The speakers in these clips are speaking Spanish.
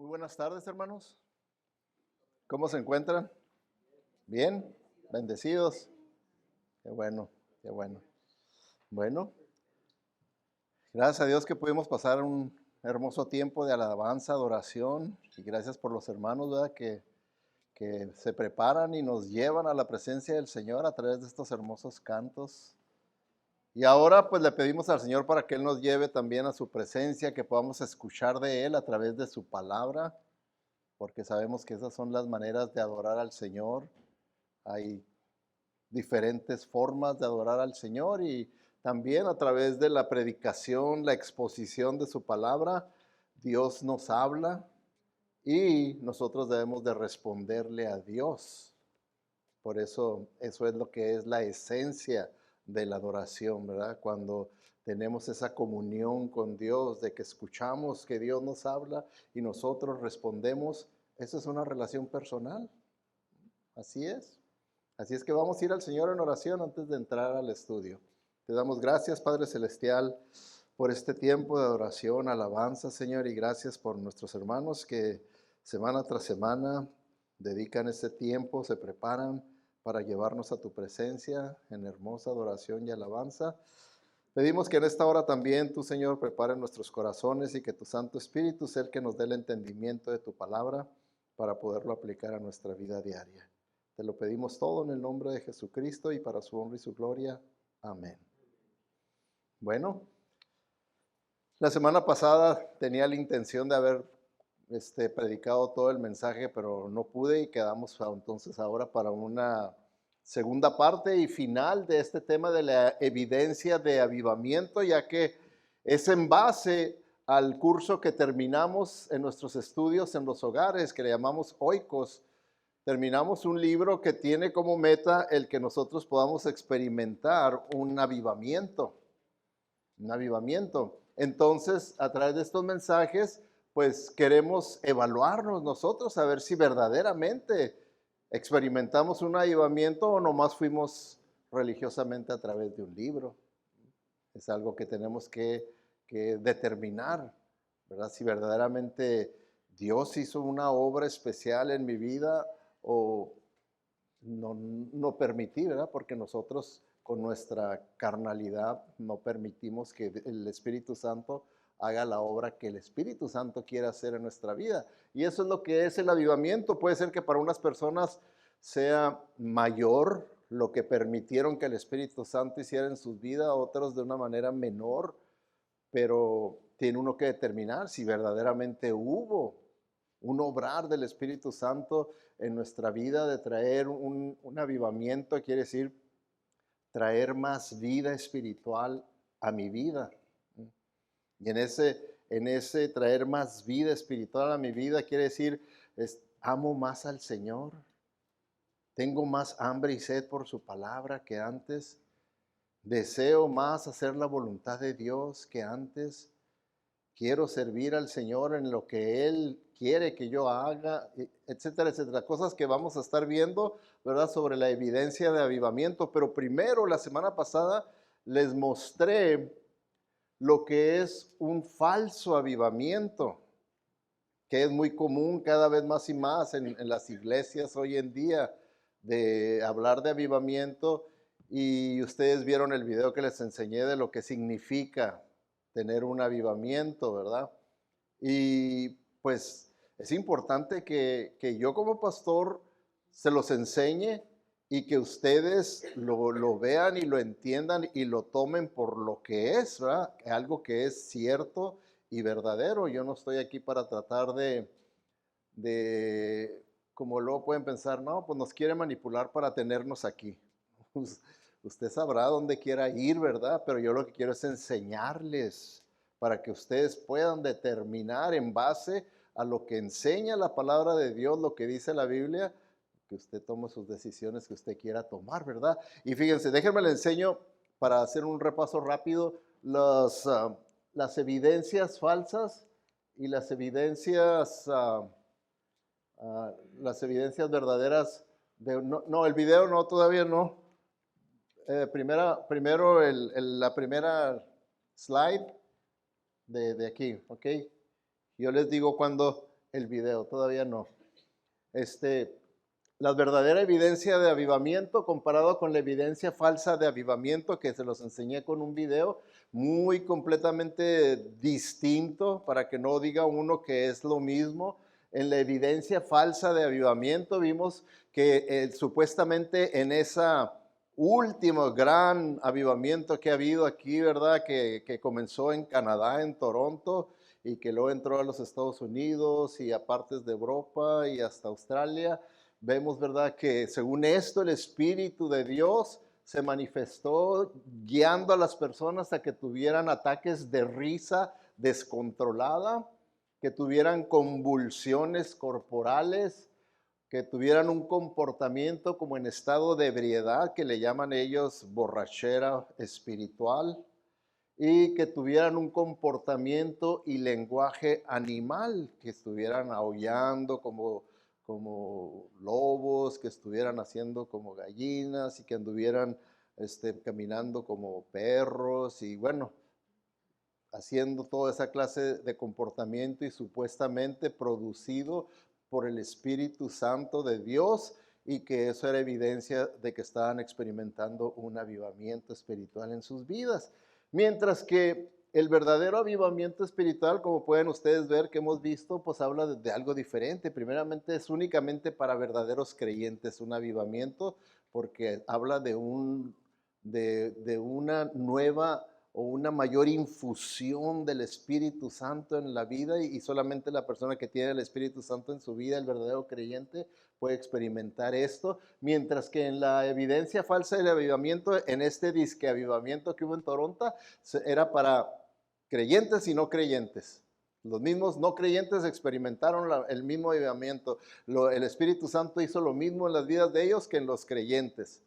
Muy buenas tardes, hermanos. ¿Cómo se encuentran? ¿Bien? ¿Bendecidos? Qué bueno, qué bueno. Bueno, gracias a Dios que pudimos pasar un hermoso tiempo de alabanza, adoración, y gracias por los hermanos, ¿verdad? Que se preparan y nos llevan a la presencia del Señor a través de estos hermosos cantos. Y ahora pues le pedimos al Señor para que Él nos lleve también a su presencia, que podamos escuchar de Él a través de su palabra, porque sabemos que esas son las maneras de adorar al Señor. Hay diferentes formas de adorar al Señor y también a través de la predicación, la exposición de su palabra, Dios nos habla y nosotros debemos de responderle a Dios. Por eso, eso es lo que es la esencia de la adoración, ¿verdad? Cuando tenemos esa comunión con Dios, de que escuchamos que Dios nos habla y nosotros respondemos, eso es una relación personal. Así es. Así es que vamos a ir al Señor en oración antes de entrar al estudio. Te damos gracias, Padre Celestial, por este tiempo de adoración, alabanza, Señor, y gracias por nuestros hermanos que semana tras semana dedican este tiempo, se preparan para llevarnos a tu presencia en hermosa adoración y alabanza. Pedimos que en esta hora también tú, Señor, prepare nuestros corazones y que tu Santo Espíritu sea el que nos dé el entendimiento de tu palabra para poderlo aplicar a nuestra vida diaria. Te lo pedimos todo en el nombre de Jesucristo y para su honra y su gloria. Amén. Bueno, la semana pasada tenía la intención de haber predicado todo el mensaje, pero no pude y quedamos entonces ahora para una segunda parte y final de este tema de la evidencia de avivamiento, ya que es en base al curso que terminamos en nuestros estudios en los hogares, que le llamamos Oikos. Terminamos un libro que tiene como meta el que nosotros podamos experimentar un avivamiento. Un avivamiento. Entonces, a través de estos mensajes, pues queremos evaluarnos nosotros, a ver si verdaderamente experimentamos un avivamiento o nomás fuimos religiosamente a través de un libro. Es algo que tenemos que determinar, ¿verdad? Si verdaderamente Dios hizo una obra especial en mi vida o no permití, ¿verdad? Porque nosotros con nuestra carnalidad no permitimos que el Espíritu Santo haga la obra que el Espíritu Santo quiere hacer en nuestra vida. Y eso es lo que es el avivamiento. Puede ser que para unas personas sea mayor lo que permitieron que el Espíritu Santo hiciera en sus vidas, otros de una manera menor, pero tiene uno que determinar si verdaderamente hubo un obrar del Espíritu Santo en nuestra vida, de traer un avivamiento, quiere decir traer más vida espiritual a mi vida. Y en ese traer más vida espiritual a mi vida, quiere decir, amo más al Señor, tengo más hambre y sed por su palabra que antes, deseo más hacer la voluntad de Dios que antes, quiero servir al Señor en lo que Él quiere que yo haga, etcétera, etcétera. Cosas que vamos a estar viendo, ¿verdad? Sobre la evidencia de avivamiento. Pero primero, la semana pasada, les mostré lo que es un falso avivamiento, que es muy común cada vez más y más en las iglesias hoy en día, de hablar de avivamiento. Y ustedes vieron el video que les enseñé de lo que significa tener un avivamiento, ¿verdad? Y pues es importante que yo como pastor se los enseñe y que ustedes lo vean y lo entiendan y lo tomen por lo que es, ¿verdad? Algo que es cierto y verdadero. Yo no estoy aquí para tratar de como luego pueden pensar, no, pues nos quiere manipular para tenernos aquí. Usted sabrá dónde quiera ir, ¿verdad? Pero yo lo que quiero es enseñarles para que ustedes puedan determinar en base a lo que enseña la palabra de Dios, lo que dice la Biblia, que usted tome sus decisiones que usted quiera tomar, ¿verdad? Y fíjense, déjenme le enseño para hacer un repaso rápido las evidencias falsas y las evidencias verdaderas. No, el video no, todavía no. Primero la primera slide de aquí, ¿ok? Yo les digo, cuando el video, todavía no. La verdadera evidencia de avivamiento comparado con la evidencia falsa de avivamiento, que se los enseñé con un video muy completamente distinto, para que no diga uno que es lo mismo. En la evidencia falsa de avivamiento vimos que supuestamente en esa último gran avivamiento que ha habido aquí, ¿verdad? Que comenzó en Canadá, en Toronto, y que luego entró a los Estados Unidos y a partes de Europa y hasta Australia. Vemos, ¿verdad?, que según esto el Espíritu de Dios se manifestó guiando a las personas a que tuvieran ataques de risa descontrolada, que tuvieran convulsiones corporales, que tuvieran un comportamiento como en estado de ebriedad, que le llaman ellos borrachera espiritual, y que tuvieran un comportamiento y lenguaje animal, que estuvieran aullando como lobos, que estuvieran haciendo como gallinas y que anduvieran caminando como perros y bueno, haciendo toda esa clase de comportamiento y supuestamente producido por el Espíritu Santo de Dios, y que eso era evidencia de que estaban experimentando un avivamiento espiritual en sus vidas. Mientras que el verdadero avivamiento espiritual, como pueden ustedes ver que hemos visto, pues habla de algo diferente. Primeramente es únicamente para verdaderos creyentes un avivamiento, porque habla de una nueva o una mayor infusión del Espíritu Santo en la vida, y solamente la persona que tiene el Espíritu Santo en su vida, el verdadero creyente, puede experimentar esto, mientras que en la evidencia falsa del avivamiento, en este disque avivamiento que hubo en Toronto, era para creyentes y no creyentes. Los mismos no creyentes experimentaron el mismo avivamiento. El Espíritu Santo hizo lo mismo en las vidas de ellos que en los creyentes.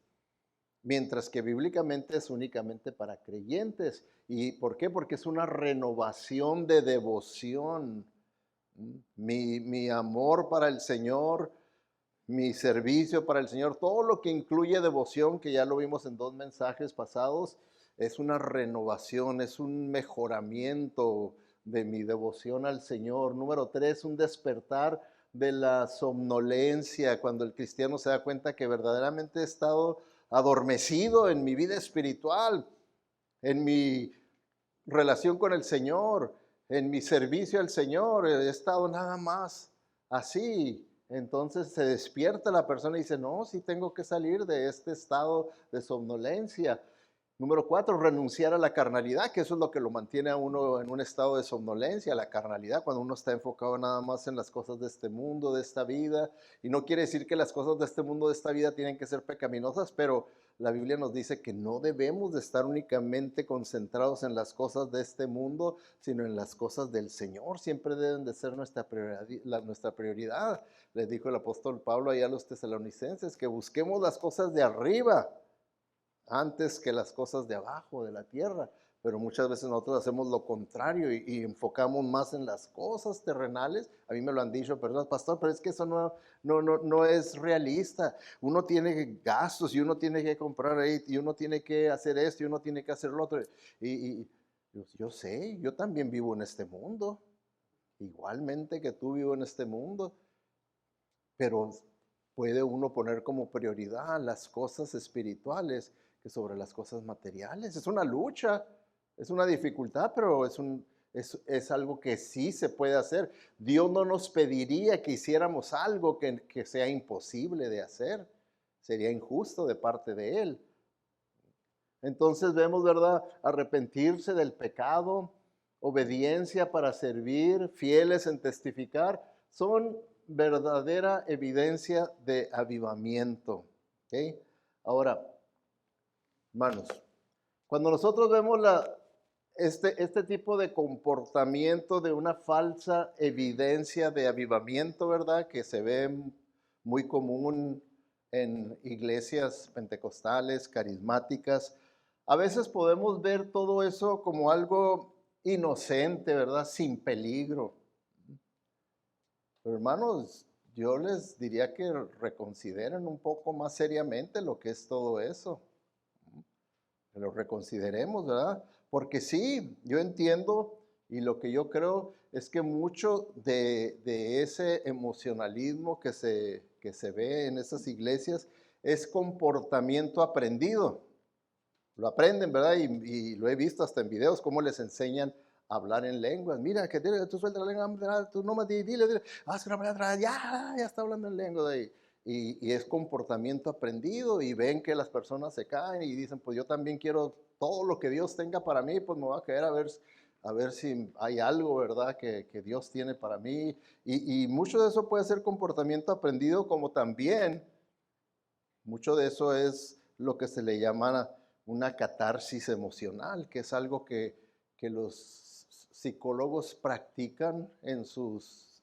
Mientras que bíblicamente es únicamente para creyentes. ¿Y por qué? Porque es una renovación de devoción. Mi amor para el Señor, mi servicio para el Señor, todo lo que incluye devoción, que ya lo vimos en 2 mensajes pasados, es una renovación, es un mejoramiento de mi devoción al Señor. Número 3, un despertar de la somnolencia, cuando el cristiano se da cuenta que verdaderamente he estado adormecido en mi vida espiritual, en mi relación con el Señor, en mi servicio al Señor, he estado nada más así. Entonces se despierta la persona y dice, no, sí tengo que salir de este estado de somnolencia. Número 4, renunciar a la carnalidad, que eso es lo que lo mantiene a uno en un estado de somnolencia, la carnalidad, cuando uno está enfocado nada más en las cosas de este mundo, de esta vida. Y no quiere decir que las cosas de este mundo, de esta vida, tienen que ser pecaminosas, pero la Biblia nos dice que no debemos de estar únicamente concentrados en las cosas de este mundo, sino en las cosas del Señor. Siempre deben de ser nuestra prioridad. Les dijo el apóstol Pablo allá a los tesalonicenses, que busquemos las cosas de arriba antes que las cosas de abajo, de la tierra. Pero muchas veces nosotros hacemos lo contrario y enfocamos más en las cosas terrenales. A mí me lo han dicho personas, pastor, pero es que eso no es realista. Uno tiene gastos y uno tiene que comprar ahí y uno tiene que hacer esto y uno tiene que hacer lo otro. Y yo sé, yo también vivo en este mundo, igualmente que tú vivo en este mundo, pero puede uno poner como prioridad las cosas espirituales que sobre las cosas materiales. Es una lucha, es una dificultad, pero es algo que sí se puede hacer. Dios no nos pediría que hiciéramos algo que sea imposible de hacer. Sería injusto de parte de Él. Entonces vemos, ¿verdad? Arrepentirse del pecado, obediencia para servir, fieles en testificar, son verdadera evidencia de avivamiento. ¿Okay? Ahora, hermanos, cuando nosotros vemos este tipo de comportamiento de una falsa evidencia de avivamiento, ¿verdad? Que se ve muy común en iglesias pentecostales, carismáticas, a veces podemos ver todo eso como algo inocente, ¿verdad? Sin peligro. Pero hermanos, yo les diría que reconsideren un poco más seriamente lo que es todo eso. Que lo reconsideremos, ¿verdad? Porque sí, yo entiendo y lo que yo creo es que mucho de ese emocionalismo que se ve en esas iglesias es comportamiento aprendido. Lo aprenden, ¿verdad? Y lo he visto hasta en videos, cómo les enseñan a hablar en lenguas. Mira, que tú sueltas la lengua, tú no me dile, haz una palabra, ya está hablando en lengua de ahí. Y es comportamiento aprendido y ven que las personas se caen y dicen, pues yo también quiero todo lo que Dios tenga para mí, pues me voy a caer a ver si hay algo, ¿verdad?, que Dios tiene para mí. Y mucho de eso puede ser comportamiento aprendido, como también mucho de eso es lo que se le llama una catarsis emocional, que es algo que los psicólogos practican en sus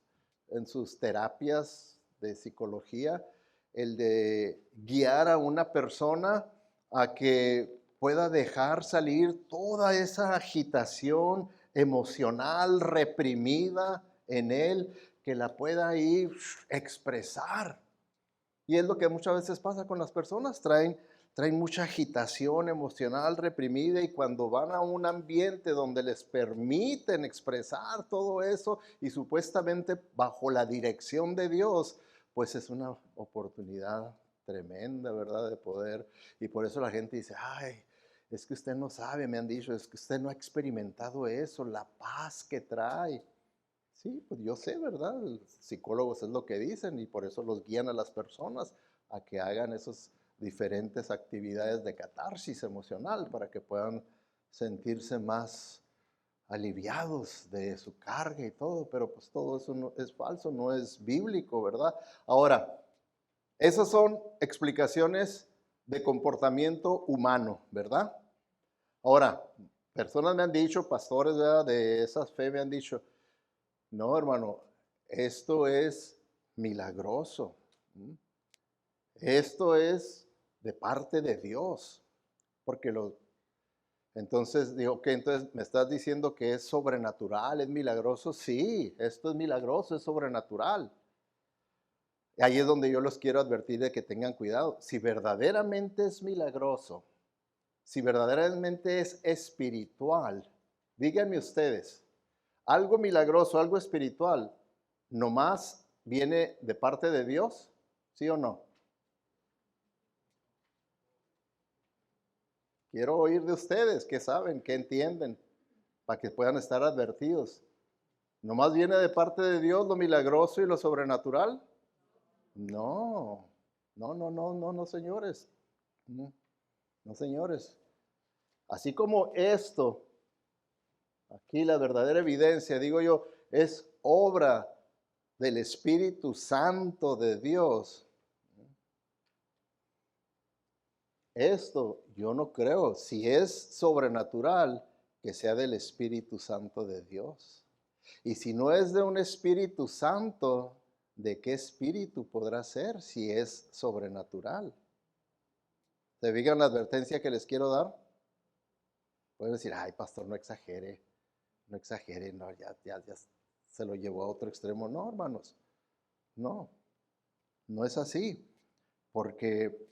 terapias de psicología, el de guiar a una persona a que pueda dejar salir toda esa agitación emocional reprimida en él, que la pueda ahí expresar. Y es lo que muchas veces pasa con las personas, traen mucha agitación emocional reprimida y cuando van a un ambiente donde les permiten expresar todo eso y supuestamente bajo la dirección de Dios, pues es una oportunidad tremenda, ¿verdad? De poder. Y por eso la gente dice, ay, es que usted no sabe, me han dicho, es que usted no ha experimentado eso, la paz que trae. Sí, pues yo sé, ¿verdad? Los psicólogos es lo que dicen y por eso los guían a las personas a que hagan esas diferentes actividades de catarsis emocional para que puedan sentirse más aliviados de su carga y todo, pero pues todo eso no, es falso, no es bíblico, ¿verdad? Ahora, esas son explicaciones de comportamiento humano, ¿verdad? Ahora, personas me han dicho, pastores, ¿verdad?, de esas fe me han dicho, no, hermano, esto es milagroso. Esto es de parte de Dios. Porque entonces digo, que entonces me estás diciendo que es sobrenatural, es milagroso. Sí, esto es milagroso, es sobrenatural. Y ahí es donde yo los quiero advertir de que tengan cuidado. Si verdaderamente es milagroso, si verdaderamente es espiritual, díganme ustedes, algo milagroso, algo espiritual, nomás viene de parte de Dios, ¿sí o no? Quiero oír de ustedes, ¿qué saben, qué entienden? Para que puedan estar advertidos. ¿Nomás viene de parte de Dios lo milagroso y lo sobrenatural? No, no, señores. No, no, señores. Así como esto, aquí la verdadera evidencia, digo yo, es obra del Espíritu Santo de Dios. Esto yo no creo, si es sobrenatural, que sea del Espíritu Santo de Dios. Y si no es de un Espíritu Santo, ¿de qué espíritu podrá ser si es sobrenatural? ¿Se fijan la advertencia que les quiero dar? Pueden decir, ay, pastor, no exagere, no, ya se lo llevó a otro extremo. No, hermanos, no, no es así, porque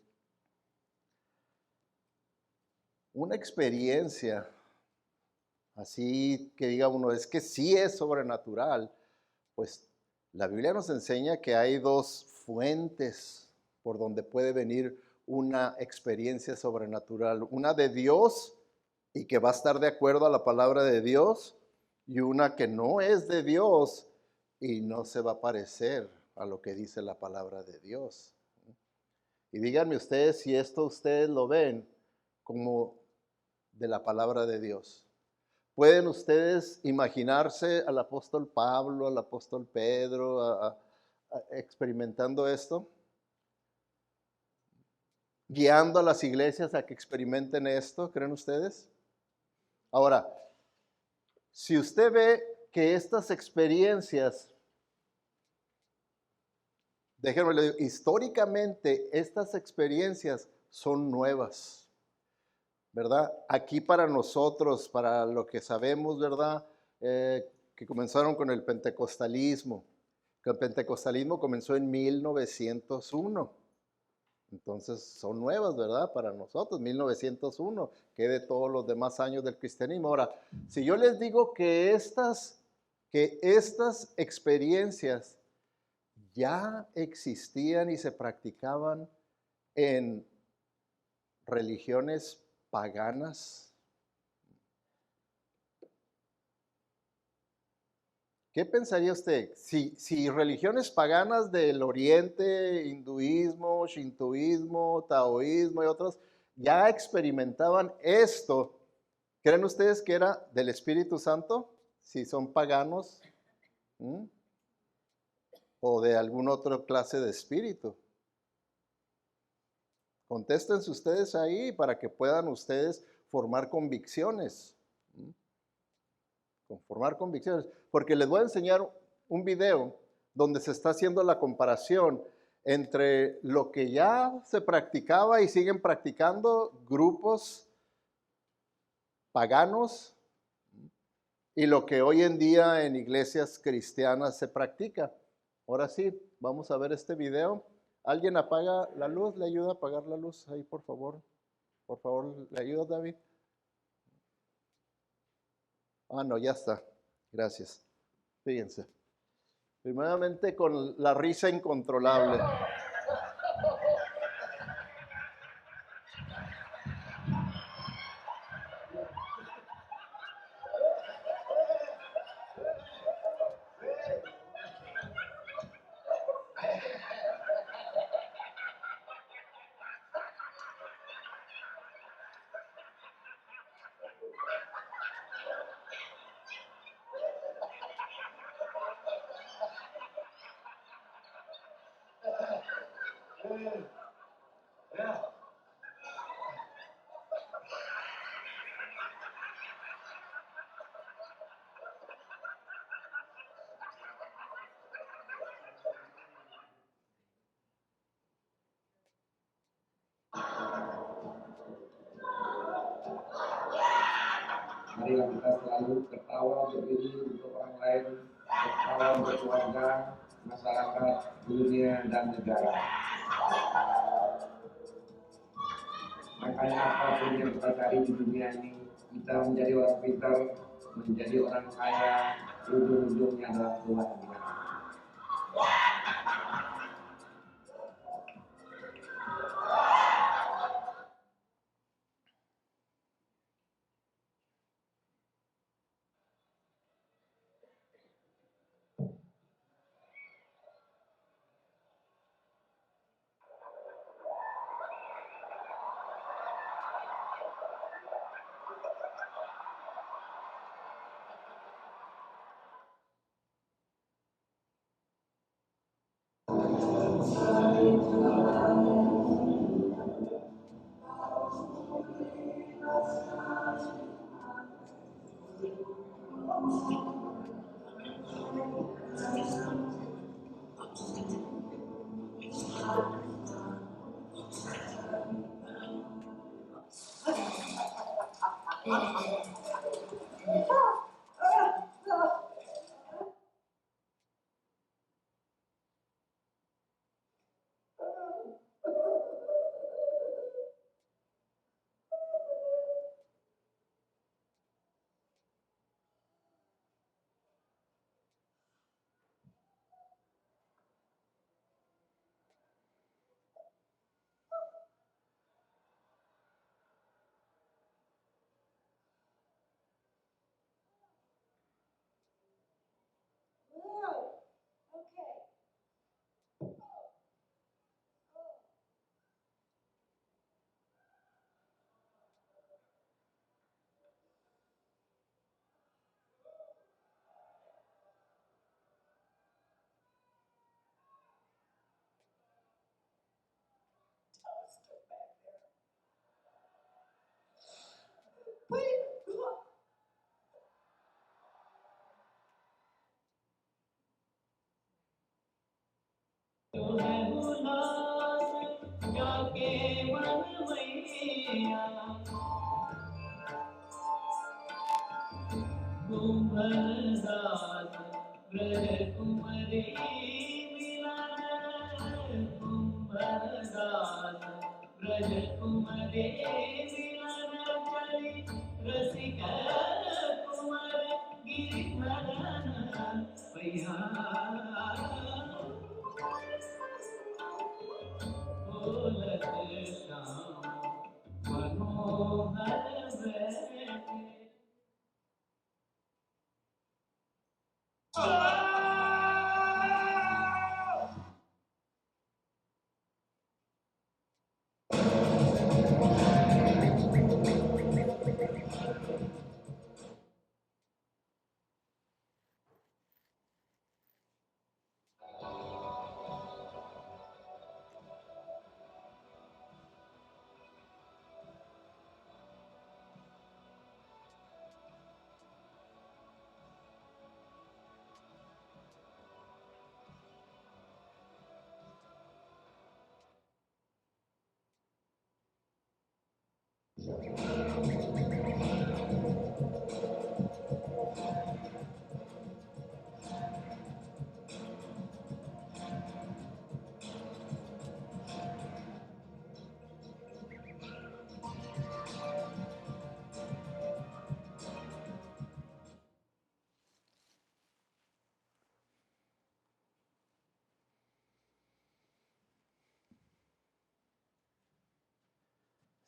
una experiencia así que diga uno, es que sí es sobrenatural, pues la Biblia nos enseña que hay dos fuentes por donde puede venir una experiencia sobrenatural. Una de Dios y que va a estar de acuerdo a la palabra de Dios, y una que no es de Dios y no se va a parecer a lo que dice la palabra de Dios. Y díganme ustedes si esto ustedes lo ven como de la palabra de Dios. ¿Pueden ustedes imaginarse al apóstol Pablo, al apóstol Pedro experimentando esto? Guiando a las iglesias a que experimenten esto, ¿creen ustedes? Ahora, si usted ve que estas experiencias, déjenme le digo, históricamente estas experiencias son nuevas, ¿verdad? Aquí para nosotros, para lo que sabemos, ¿verdad? Que comenzaron con el pentecostalismo. Que el pentecostalismo comenzó en 1901. Entonces son nuevas, ¿verdad? Para nosotros, 1901, que de todos los demás años del cristianismo. Ahora, si yo les digo que estas que estas experiencias ya existían y se practicaban en religiones paganas? ¿Qué pensaría usted? Si religiones paganas del Oriente, hinduismo, shintoísmo, taoísmo y otros, ya experimentaban esto, ¿creen ustedes que era del Espíritu Santo? Si son paganos, ¿m? O de alguna otra clase de espíritu. Contéstense ustedes ahí para que puedan ustedes formar convicciones. Formar convicciones. Porque les voy a enseñar un video donde se está haciendo la comparación entre lo que ya se practicaba y siguen practicando grupos paganos y lo que hoy en día en iglesias cristianas se practica. Ahora sí, vamos a ver este video. ¿Alguien apaga la luz? ¿Le ayuda a apagar la luz ahí, por favor? Por favor, ¿le ayuda, David? Ah, no, ya está. Gracias. Fíjense. Primeramente con la risa incontrolable. Marilah kita selalu tertawa berdiri untuk orang lain, tertawa untuk keluarga, masyarakat, dunia, dan negara. Makanya apapun yang kita cari di dunia ini, kita menjadi orang pintar, menjadi orang kaya, ujung-ujungnya adalah kebahagiaan.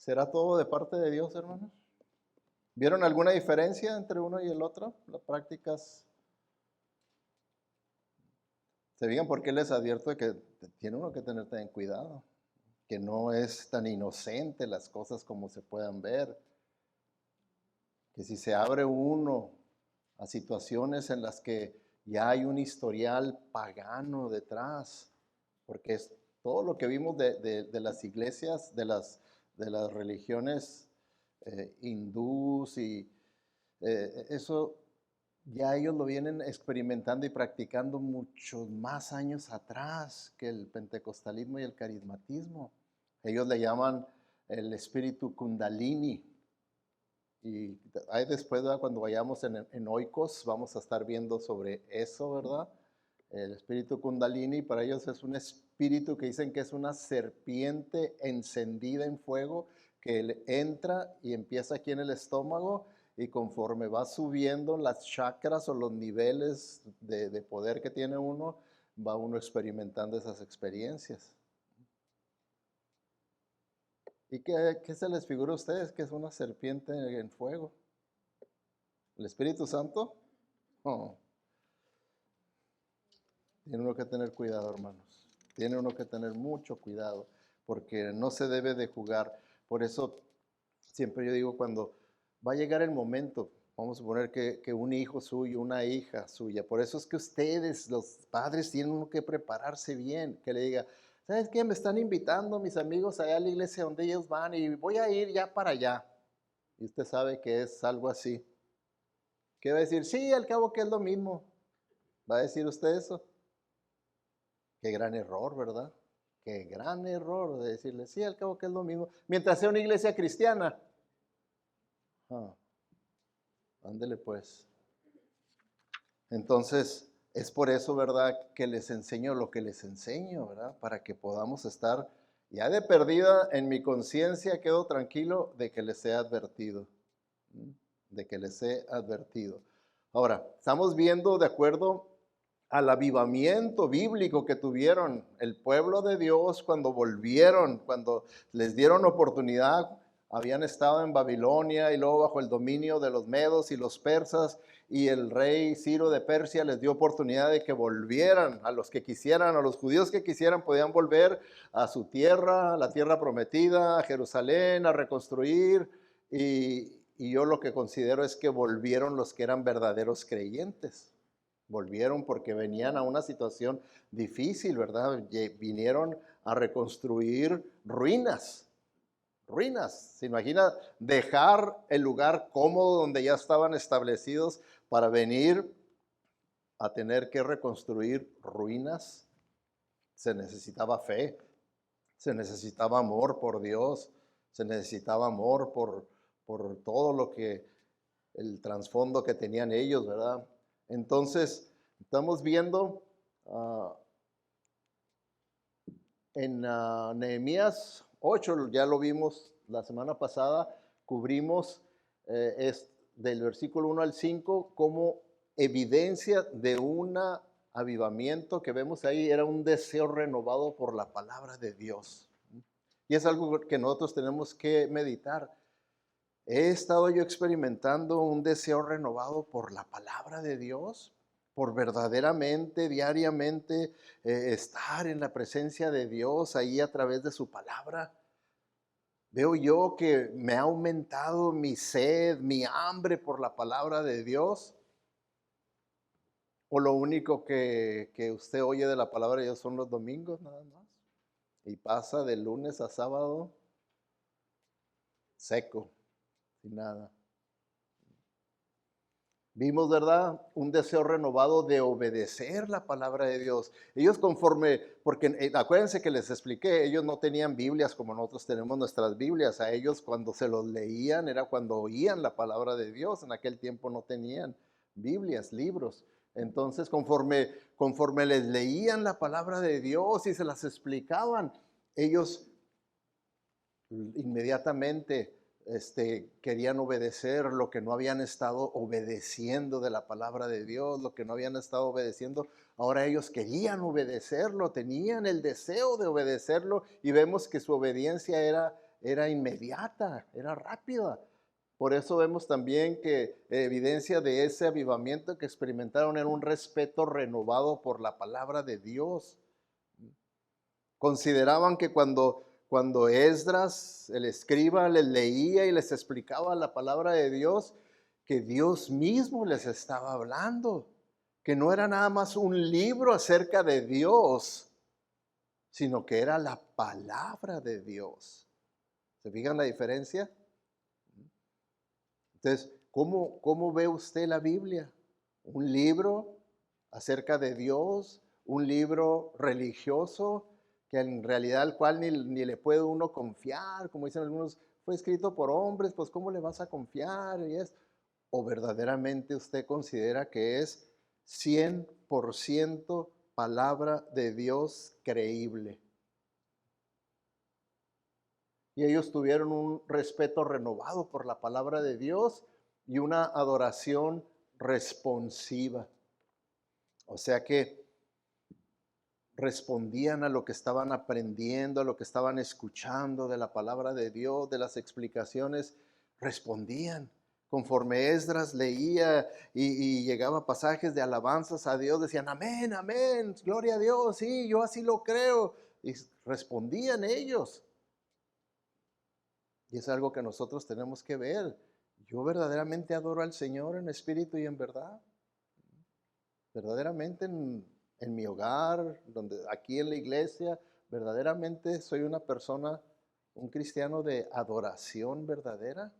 ¿Será todo de parte de Dios, hermanos? ¿Vieron alguna diferencia entre uno y el otro? Las prácticas. ¿Se fijan por qué les advierto de que tiene uno que tener también cuidado? Que no es tan inocente las cosas como se puedan ver. Que si se abre uno a situaciones en las que ya hay un historial pagano detrás, porque es todo lo que vimos de las iglesias, de las religiones hindús y eso ya ellos lo vienen experimentando y practicando muchos más años atrás que el pentecostalismo y el carismatismo. Ellos le llaman el espíritu kundalini. Y ahí después, ¿verdad? Cuando vayamos en Oikos, vamos a estar viendo sobre eso, ¿verdad? El espíritu kundalini para ellos es un espíritu que dicen que es una serpiente encendida en fuego que entra y empieza aquí en el estómago y conforme va subiendo las chakras o los niveles de poder que tiene uno, va uno experimentando esas experiencias. ¿Y qué se les figura a ustedes que es una serpiente en fuego? ¿El Espíritu Santo? Oh. Tiene uno que tener cuidado, hermanos. Tiene uno que tener mucho cuidado, porque no se debe de jugar. Por eso siempre yo digo, cuando va a llegar el momento, vamos a suponer que un hijo suyo, una hija suya, por eso es que ustedes, los padres, tienen que prepararse bien, que le diga, ¿sabes qué? Me están invitando mis amigos allá a la iglesia donde ellos van y voy a ir ya para allá. Y usted sabe que es algo así. ¿Qué va a decir? Sí, al cabo que es lo mismo. ¿Va a decir usted eso? Qué gran error, ¿verdad? Qué gran error de decirle, sí, al cabo que es lo mismo. Mientras sea una iglesia cristiana. Ah, ándele pues. Entonces, es por eso, ¿verdad? Que les enseño lo que les enseño, ¿verdad? Para que podamos estar ya de perdida en mi conciencia, quedo tranquilo de que les he advertido. De que les he advertido. Ahora, estamos viendo de acuerdo al avivamiento bíblico que tuvieron el pueblo de Dios cuando volvieron, cuando les dieron oportunidad, habían estado en Babilonia y luego bajo el dominio de los medos y los persas, y el rey Ciro de Persia les dio oportunidad de que volvieran. A los que quisieran, a los judíos que quisieran, podían volver a su tierra, la tierra prometida, a Jerusalén, a reconstruir, y yo lo que considero es que volvieron los que eran verdaderos creyentes. Volvieron porque venían a una situación difícil, ¿verdad? Vinieron a reconstruir ruinas, ruinas. ¿Se imagina dejar el lugar cómodo donde ya estaban establecidos para venir a tener que reconstruir ruinas? Se necesitaba fe, se necesitaba amor por Dios, se necesitaba amor por todo lo que, el trasfondo que tenían ellos, ¿verdad? Entonces, estamos viendo en Nehemías 8, ya lo vimos la semana pasada, cubrimos es del versículo 1 al 5 como evidencia de un avivamiento que vemos ahí, era un deseo renovado por la palabra de Dios. Y es algo que nosotros tenemos que meditar. He estado yo experimentando un deseo renovado por la palabra de Dios, por verdaderamente, diariamente estar en la presencia de Dios ahí a través de su palabra. Veo yo que me ha aumentado mi sed, mi hambre por la palabra de Dios. O lo único que usted oye de la palabra de Dios son los domingos nada más. Y pasa de lunes a sábado seco, sin nada. Vimos, ¿verdad? Un deseo renovado de obedecer la palabra de Dios. Ellos conforme, porque acuérdense que les expliqué, ellos no tenían Biblias como nosotros tenemos nuestras Biblias. A ellos cuando se los leían era cuando oían la palabra de Dios. En aquel tiempo no tenían Biblias, libros. Entonces conforme les leían la palabra de Dios y se las explicaban, ellos inmediatamente querían obedecer lo que no habían estado obedeciendo de la palabra de Dios, lo que no habían estado obedeciendo. Ahora ellos querían obedecerlo, tenían el deseo de obedecerlo y vemos que su obediencia era inmediata, era rápida. Por eso vemos también que evidencia de ese avivamiento que experimentaron era un respeto renovado por la palabra de Dios. Consideraban que cuando Esdras, el escriba, les leía y les explicaba la palabra de Dios, que Dios mismo les estaba hablando, que no era nada más un libro acerca de Dios, sino que era la palabra de Dios. ¿Se fijan la diferencia? Entonces, ¿cómo ve usted la Biblia? ¿Un libro acerca de Dios? ¿Un libro religioso? Que en realidad al cual ni le puede uno confiar, como dicen algunos, fue escrito por hombres, pues ¿cómo le vas a confiar? ¿O verdaderamente usted considera que es 100% palabra de Dios creíble? Y ellos tuvieron un respeto renovado por la palabra de Dios y una adoración responsiva. O sea que respondían a lo que estaban aprendiendo, a lo que estaban escuchando de la palabra de Dios, de las explicaciones, respondían. Conforme Esdras leía y llegaba pasajes de alabanzas a Dios, decían, amén, amén, gloria a Dios, sí, yo así lo creo. Y respondían ellos. Y es algo que nosotros tenemos que ver. Yo verdaderamente adoro al Señor en espíritu y en verdad. Verdaderamente en mi hogar, aquí en la iglesia, verdaderamente soy una persona, un cristiano de adoración verdadera.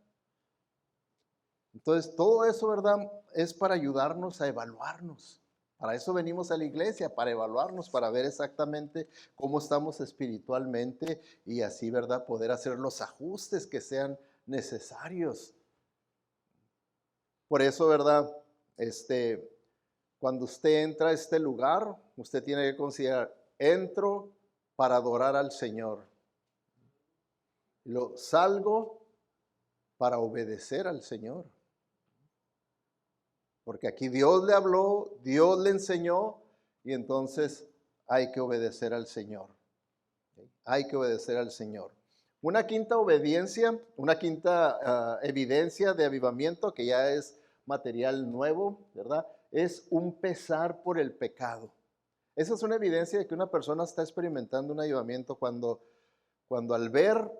Entonces, todo eso, ¿verdad? Es para ayudarnos a evaluarnos. Para eso venimos a la iglesia, para evaluarnos, para ver exactamente cómo estamos espiritualmente y así, ¿verdad? Poder hacer los ajustes que sean necesarios. Por eso, ¿verdad? Cuando usted entra a este lugar, usted tiene que considerar, entro para adorar al Señor. Salgo para obedecer al Señor. Porque aquí Dios le habló, Dios le enseñó y entonces hay que obedecer al Señor. Hay que obedecer al Señor. Una quinta obediencia, una quinta evidencia de avivamiento que ya es material nuevo, ¿verdad? Es un pesar por el pecado. Esa es una evidencia de que una persona está experimentando un avivamiento cuando al ver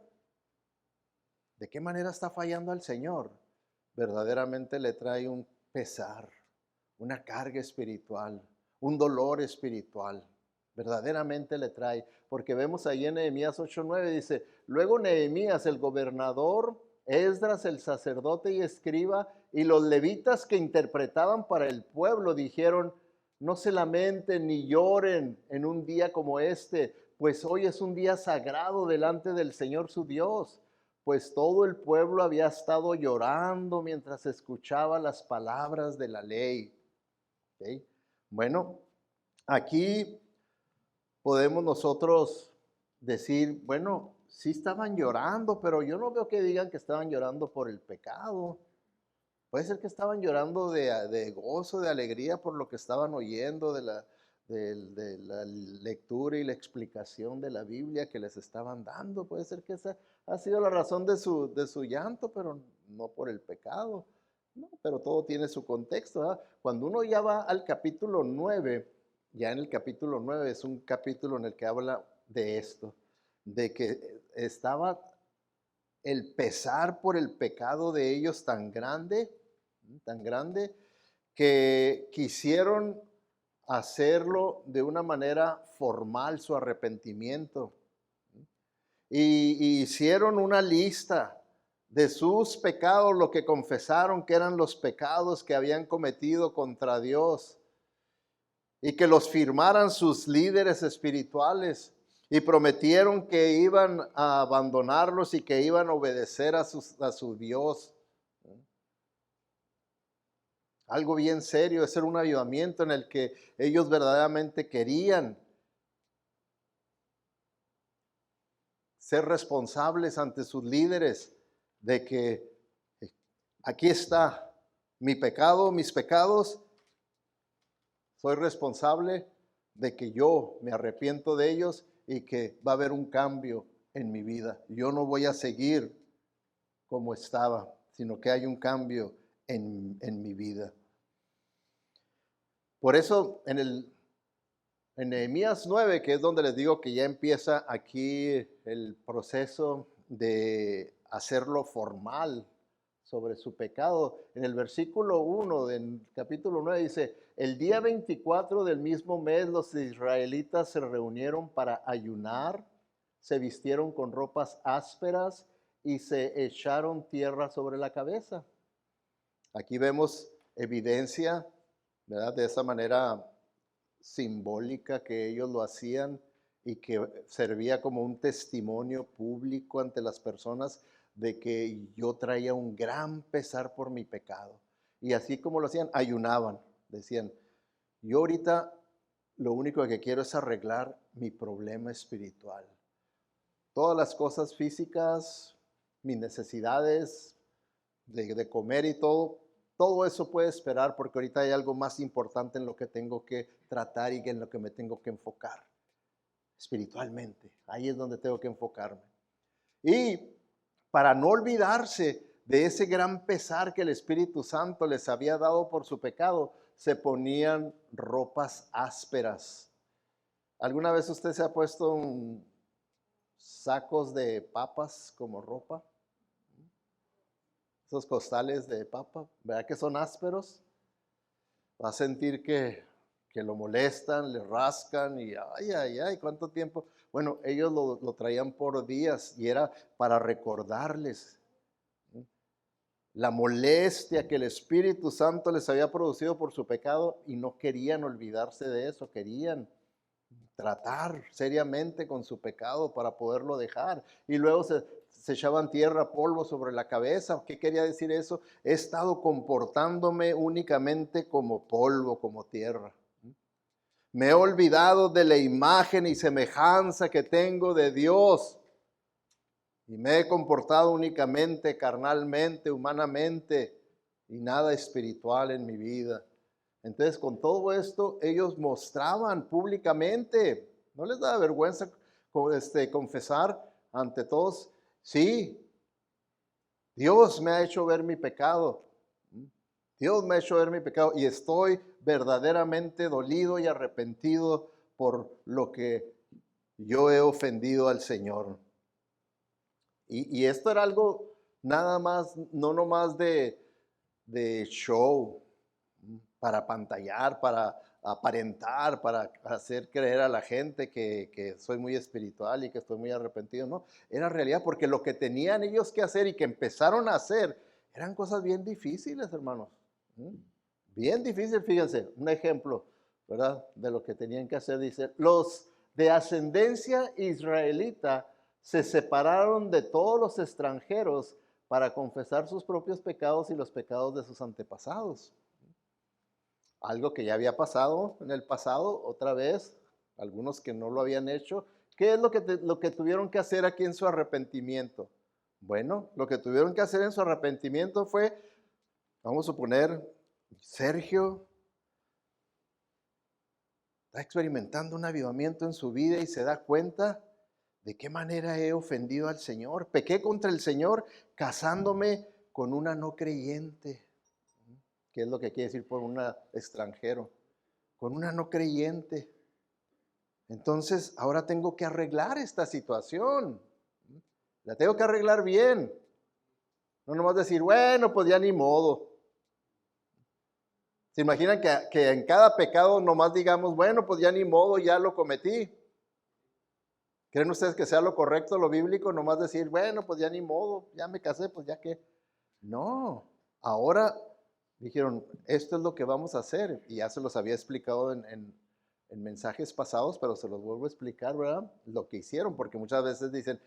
de qué manera está fallando al Señor, verdaderamente le trae un pesar, una carga espiritual, un dolor espiritual. Verdaderamente le trae, porque vemos ahí en Nehemías 8:9, dice, luego Nehemías, el gobernador, Esdras, el sacerdote y escriba, y los levitas que interpretaban para el pueblo, dijeron, no se lamenten ni lloren en un día como este, pues hoy es un día sagrado delante del Señor su Dios, pues todo el pueblo había estado llorando mientras escuchaba las palabras de la ley. ¿Okay? Bueno, aquí podemos nosotros decir, bueno, sí estaban llorando, pero yo no veo que digan que estaban llorando por el pecado. Puede ser que estaban llorando de gozo, de alegría por lo que estaban oyendo, de la lectura y la explicación de la Biblia que les estaban dando. Puede ser que esa ha sido la razón de su llanto, pero no por el pecado. No, pero todo tiene su contexto, ¿verdad? Cuando uno ya va al capítulo 9, ya en el capítulo 9 es un capítulo en el que habla de esto, de que estaba el pesar por el pecado de ellos tan grande, que quisieron hacerlo de una manera formal su arrepentimiento. Y hicieron una lista de sus pecados, lo que confesaron que eran los pecados que habían cometido contra Dios, y que los firmaran sus líderes espirituales, y prometieron que iban a abandonarlos y que iban a obedecer a su Dios. Algo bien serio, ese era un avivamiento en el que ellos verdaderamente querían ser responsables ante sus líderes de que aquí está mi pecado, mis pecados, soy responsable de que yo me arrepiento de ellos y que va a haber un cambio en mi vida. Yo no voy a seguir como estaba, sino que hay un cambio en mi vida. Por eso en Nehemías 9, que es donde les digo que ya empieza aquí el proceso de hacerlo formal sobre su pecado, en el versículo 1 del capítulo 9 dice: el día 24 del mismo mes los israelitas se reunieron para ayunar, se vistieron con ropas ásperas y se echaron tierra sobre la cabeza. Aquí vemos evidencia, ¿verdad? De esa manera simbólica que ellos lo hacían y que servía como un testimonio público ante las personas de que yo traía un gran pesar por mi pecado. Y así como lo hacían, ayunaban, decían: yo ahorita lo único que quiero es arreglar mi problema espiritual. Todas las cosas físicas, mis necesidades de comer y todo eso puede esperar, porque ahorita hay algo más importante en lo que tengo que tratar y en lo que me tengo que enfocar espiritualmente. Ahí es donde tengo que enfocarme. Y para no olvidarse de ese gran pesar que el Espíritu Santo les había dado por su pecado, se ponían ropas ásperas. ¿Alguna vez usted se ha puesto sacos de papas como ropa? Esos costales de papa, ¿verdad que son ásperos? Va a sentir que lo molestan, le rascan y ay, ¿cuánto tiempo? Bueno, ellos lo traían por días y era para recordarles la molestia que el Espíritu Santo les había producido por su pecado, y no querían olvidarse de eso, querían tratar seriamente con su pecado para poderlo dejar. Y luego se echaban tierra, polvo sobre la cabeza. ¿Qué quería decir eso? He estado comportándome únicamente como polvo, como tierra. Me he olvidado de la imagen y semejanza que tengo de Dios, y me he comportado únicamente carnalmente, humanamente, y nada espiritual en mi vida. Entonces, con todo esto, ellos mostraban públicamente, no les daba vergüenza confesar ante todos: sí, Dios me ha hecho ver mi pecado. Dios me ha hecho ver mi pecado y estoy verdaderamente dolido y arrepentido por lo que yo he ofendido al Señor. Y esto era algo nada más, no nomás de show, para pantallar, para aparentar, para hacer creer a la gente que soy muy espiritual y que estoy muy arrepentido. No, era realidad, porque lo que tenían ellos que hacer y que empezaron a hacer eran cosas bien difíciles, hermanos. Bien difícil, fíjense, un ejemplo, ¿verdad? De lo que tenían que hacer. Dice: los de ascendencia israelita se separaron de todos los extranjeros para confesar sus propios pecados y los pecados de sus antepasados. Algo que ya había pasado en el pasado, otra vez, algunos que no lo habían hecho. ¿Qué es lo que tuvieron que hacer aquí en su arrepentimiento? Bueno, lo que tuvieron que hacer en su arrepentimiento fue, vamos a suponer, Sergio está experimentando un avivamiento en su vida y se da cuenta de qué manera he ofendido al Señor. Pequé contra el Señor casándome con una no creyente. ¿Qué es lo que quiere decir por un extranjero? Con una no creyente. Entonces, ahora tengo que arreglar esta situación. La tengo que arreglar bien. No nomás decir, bueno, pues ya ni modo. ¿Se imaginan que en cada pecado nomás digamos, bueno, pues ya ni modo, ya lo cometí? ¿Creen ustedes que sea lo correcto, lo bíblico, nomás decir, bueno, pues ya ni modo, ya me casé, pues ya qué? No, ahora dijeron, esto es lo que vamos a hacer. Y ya se los había explicado en mensajes pasados, pero se los vuelvo a explicar, ¿verdad? Lo que hicieron, porque muchas veces dicen,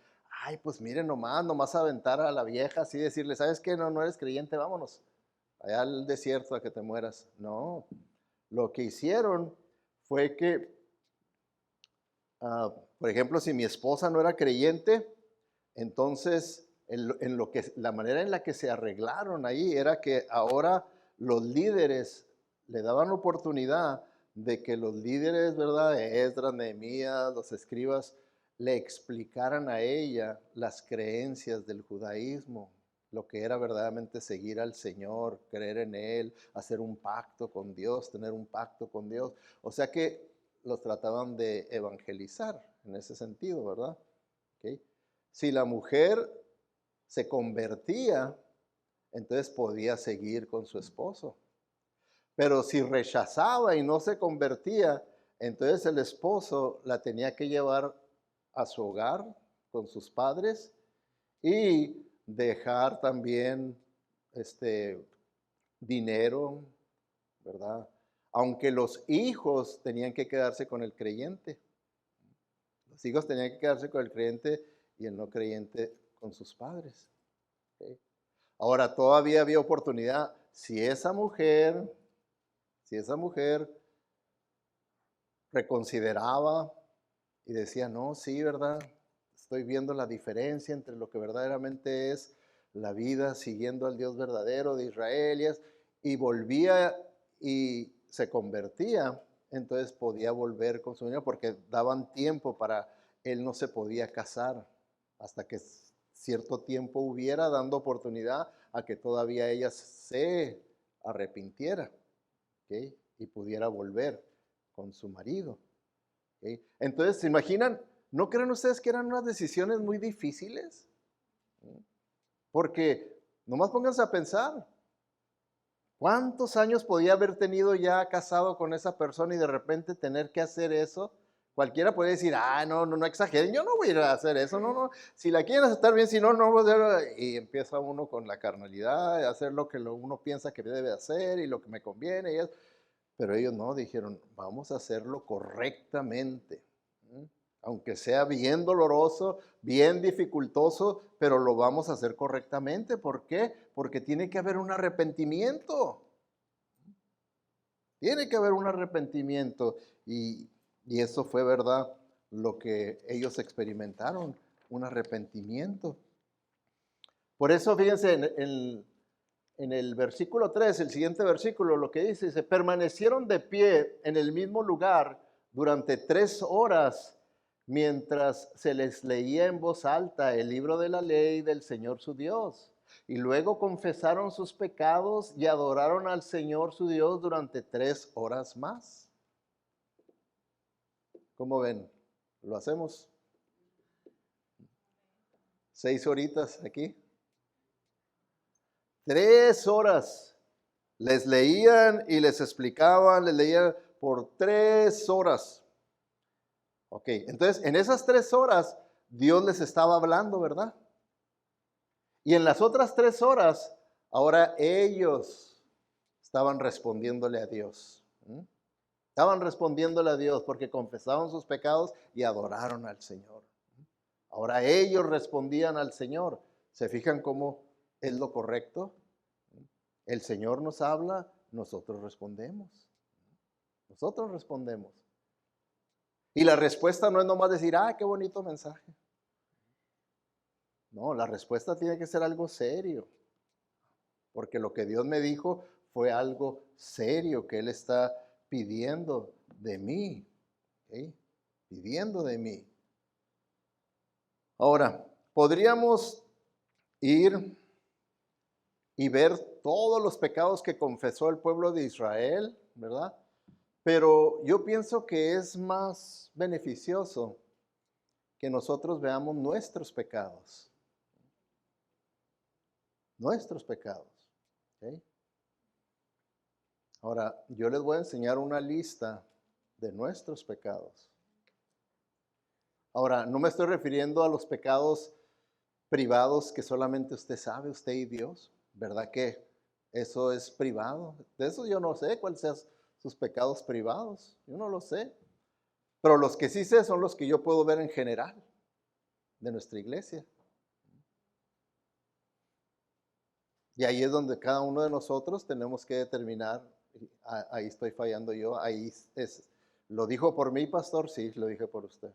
ay, pues miren nomás aventar a la vieja, así decirle, ¿sabes qué? No eres creyente, vámonos allá al desierto a que te mueras. No, lo que hicieron fue que, por ejemplo, si mi esposa no era creyente, entonces la manera en la que se arreglaron ahí era que ahora los líderes le daban oportunidad de que los líderes, ¿verdad? De Esdras, Nehemías, los escribas, le explicaran a ella las creencias del judaísmo, lo que era verdaderamente seguir al Señor, creer en Él, hacer un pacto con Dios, tener un pacto con Dios. O sea que los trataban de evangelizar en ese sentido, ¿verdad? ¿Okay? Si la mujer se convertía, entonces podía seguir con su esposo. Pero si rechazaba y no se convertía, entonces el esposo la tenía que llevar a su hogar con sus padres y dejar también dinero, ¿verdad? Aunque los hijos tenían que quedarse con el creyente. Los hijos tenían que quedarse con el creyente y el no creyente con sus padres. ¿Okay? Ahora, todavía había oportunidad. Si esa mujer reconsideraba y decía, no, sí, ¿verdad? Estoy viendo la diferencia entre lo que verdaderamente es la vida siguiendo al Dios verdadero de Israel y volvía y se convertía, entonces podía volver con su niño porque daban tiempo para, él no se podía casar hasta que cierto tiempo hubiera, dando oportunidad a que todavía ella se arrepintiera, ¿okay? Y pudiera volver con su marido. ¿Okay? Entonces, ¿se imaginan? ¿No creen ustedes que eran unas decisiones muy difíciles? Porque, nomás pónganse a pensar, ¿cuántos años podía haber tenido ya casado con esa persona y de repente tener que hacer eso? Cualquiera puede decir, no exageren, yo no voy a ir a hacer eso, no. Si la quieren aceptar bien, si no, no. Y empieza uno con la carnalidad, de hacer lo que uno piensa que debe hacer y lo que me conviene. Y eso. Pero ellos no, dijeron, vamos a hacerlo correctamente. Aunque sea bien doloroso, bien dificultoso, pero lo vamos a hacer correctamente. ¿Por qué? Porque tiene que haber un arrepentimiento. Tiene que haber un arrepentimiento. Y eso fue, ¿verdad?, lo que ellos experimentaron, un arrepentimiento. Por eso, fíjense, en el versículo 3, el siguiente versículo, lo que dice, permanecieron de pie en el mismo lugar durante 3 horas mientras se les leía en voz alta el libro de la ley del Señor su Dios. Y luego confesaron sus pecados y adoraron al Señor su Dios durante 3 horas más. ¿Cómo ven? ¿Lo hacemos? 6 horitas aquí. 3 horas. Les leían y les explicaban, les leían por 3 horas. Ok, entonces en esas 3 horas Dios les estaba hablando, ¿verdad? Y en las otras 3 horas, ahora ellos estaban respondiéndole a Dios. Estaban respondiéndole a Dios porque confesaron sus pecados y adoraron al Señor. Ahora ellos respondían al Señor. ¿Se fijan cómo es lo correcto? El Señor nos habla, nosotros respondemos. Nosotros respondemos. Y la respuesta no es nomás decir, qué bonito mensaje. No, la respuesta tiene que ser algo serio. Porque lo que Dios me dijo fue algo serio que Él está pidiendo de mí. ¿ok? Pidiendo de mí. Ahora, podríamos ir y ver todos los pecados que confesó el pueblo de Israel, ¿verdad? Pero yo pienso que es más beneficioso que nosotros veamos nuestros pecados. Nuestros pecados. ¿Ok? Ahora, yo les voy a enseñar una lista de nuestros pecados. Ahora, no me estoy refiriendo a los pecados privados que solamente usted sabe, usted y Dios, ¿verdad que eso es privado? De eso yo no sé cuáles sean sus pecados privados, yo no lo sé. Pero los que sí sé son los que yo puedo ver en general de nuestra iglesia. Y ahí es donde cada uno de nosotros tenemos que determinar, ahí estoy fallando yo, ahí es, ¿lo dijo por mí, pastor? Sí, lo dije por usted.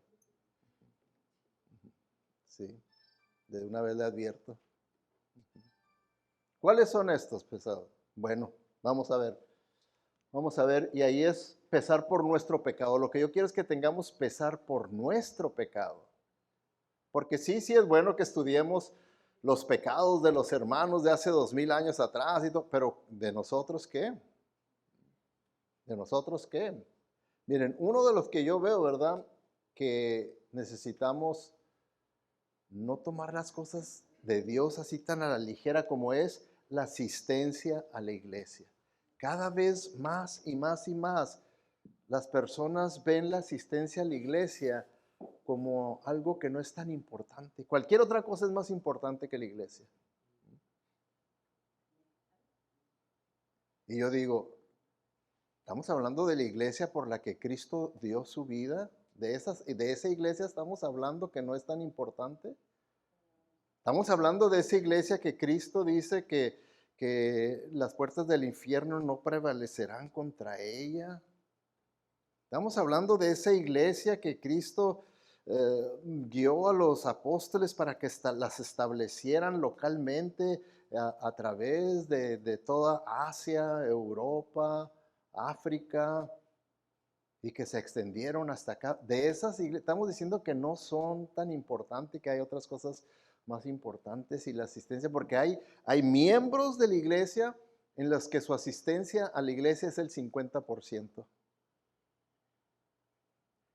Sí, de una vez le advierto. ¿Cuáles son estos pesados? Bueno, vamos a ver. Vamos a ver, y ahí es pesar por nuestro pecado. Lo que yo quiero es que tengamos pesar por nuestro pecado. Porque sí, sí es bueno que estudiemos los pecados de los hermanos de hace 2000 años atrás y todo, pero ¿de nosotros qué? ¿De nosotros qué? Miren, uno de los que yo veo, ¿verdad? Que necesitamos no tomar las cosas de Dios así tan a la ligera como es la asistencia a la iglesia. Cada vez más y más y más las personas ven la asistencia a la iglesia como algo que no es tan importante. Cualquier otra cosa es más importante que la iglesia. Y yo digo, estamos hablando de la iglesia por la que Cristo dio su vida. De esa iglesia estamos hablando que no es tan importante. Estamos hablando de esa iglesia que Cristo dice que las puertas del infierno no prevalecerán contra ella. Estamos hablando de esa iglesia que Cristo guió a los apóstoles para que las establecieran localmente a través de toda Asia, Europa, África, y que se extendieron hasta acá. De esas iglesias, estamos diciendo que no son tan importantes, que hay otras cosas más importantes y la asistencia, porque hay miembros de la iglesia en los que su asistencia a la iglesia es el 50%.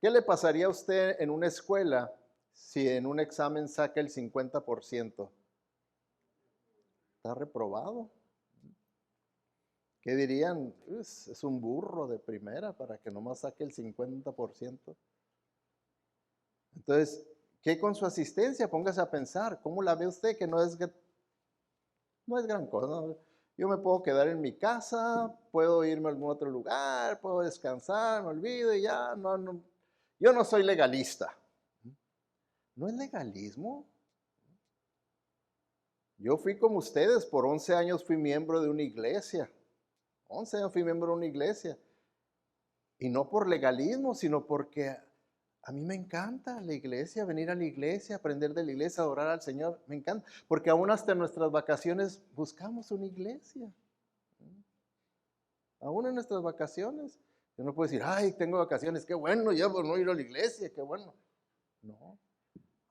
¿Qué le pasaría a usted en una escuela si en un examen saca el 50%? Está reprobado. ¿Qué dirían? Es un burro de primera para que nomás saque el 50%. Entonces, ¿qué con su asistencia? Póngase a pensar, ¿cómo la ve usted? Que no es gran cosa, ¿no? Yo me puedo quedar en mi casa, puedo irme a algún otro lugar, puedo descansar, me olvido y ya, no. Yo no soy legalista. ¿No es legalismo? Yo fui como ustedes, por 11 años fui miembro de una iglesia. 11 años fui miembro de una iglesia. Y no por legalismo, sino porque a mí me encanta la iglesia, venir a la iglesia, aprender de la iglesia, adorar al Señor. Me encanta, porque aún hasta en nuestras vacaciones buscamos una iglesia. Aún en nuestras vacaciones. Yo no puedo decir, ay, tengo vacaciones, qué bueno, ya por no ir a la iglesia, qué bueno. No,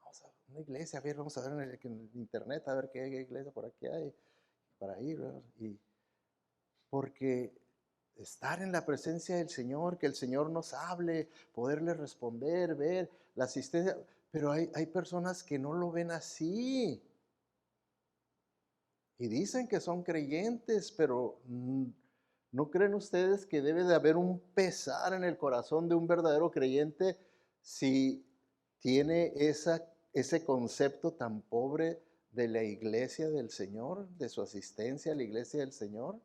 vamos a una iglesia, a ver, vamos a ver en el internet, a ver qué iglesia por aquí hay, para ir, ¿verdad? Y porque estar en la presencia del Señor, que el Señor nos hable, poderle responder, ver la asistencia, pero hay personas que no lo ven así. Y dicen que son creyentes, pero ¿no creen ustedes que debe de haber un pesar en el corazón de un verdadero creyente si tiene ese concepto tan pobre de la iglesia del Señor, de su asistencia a la iglesia del Señor?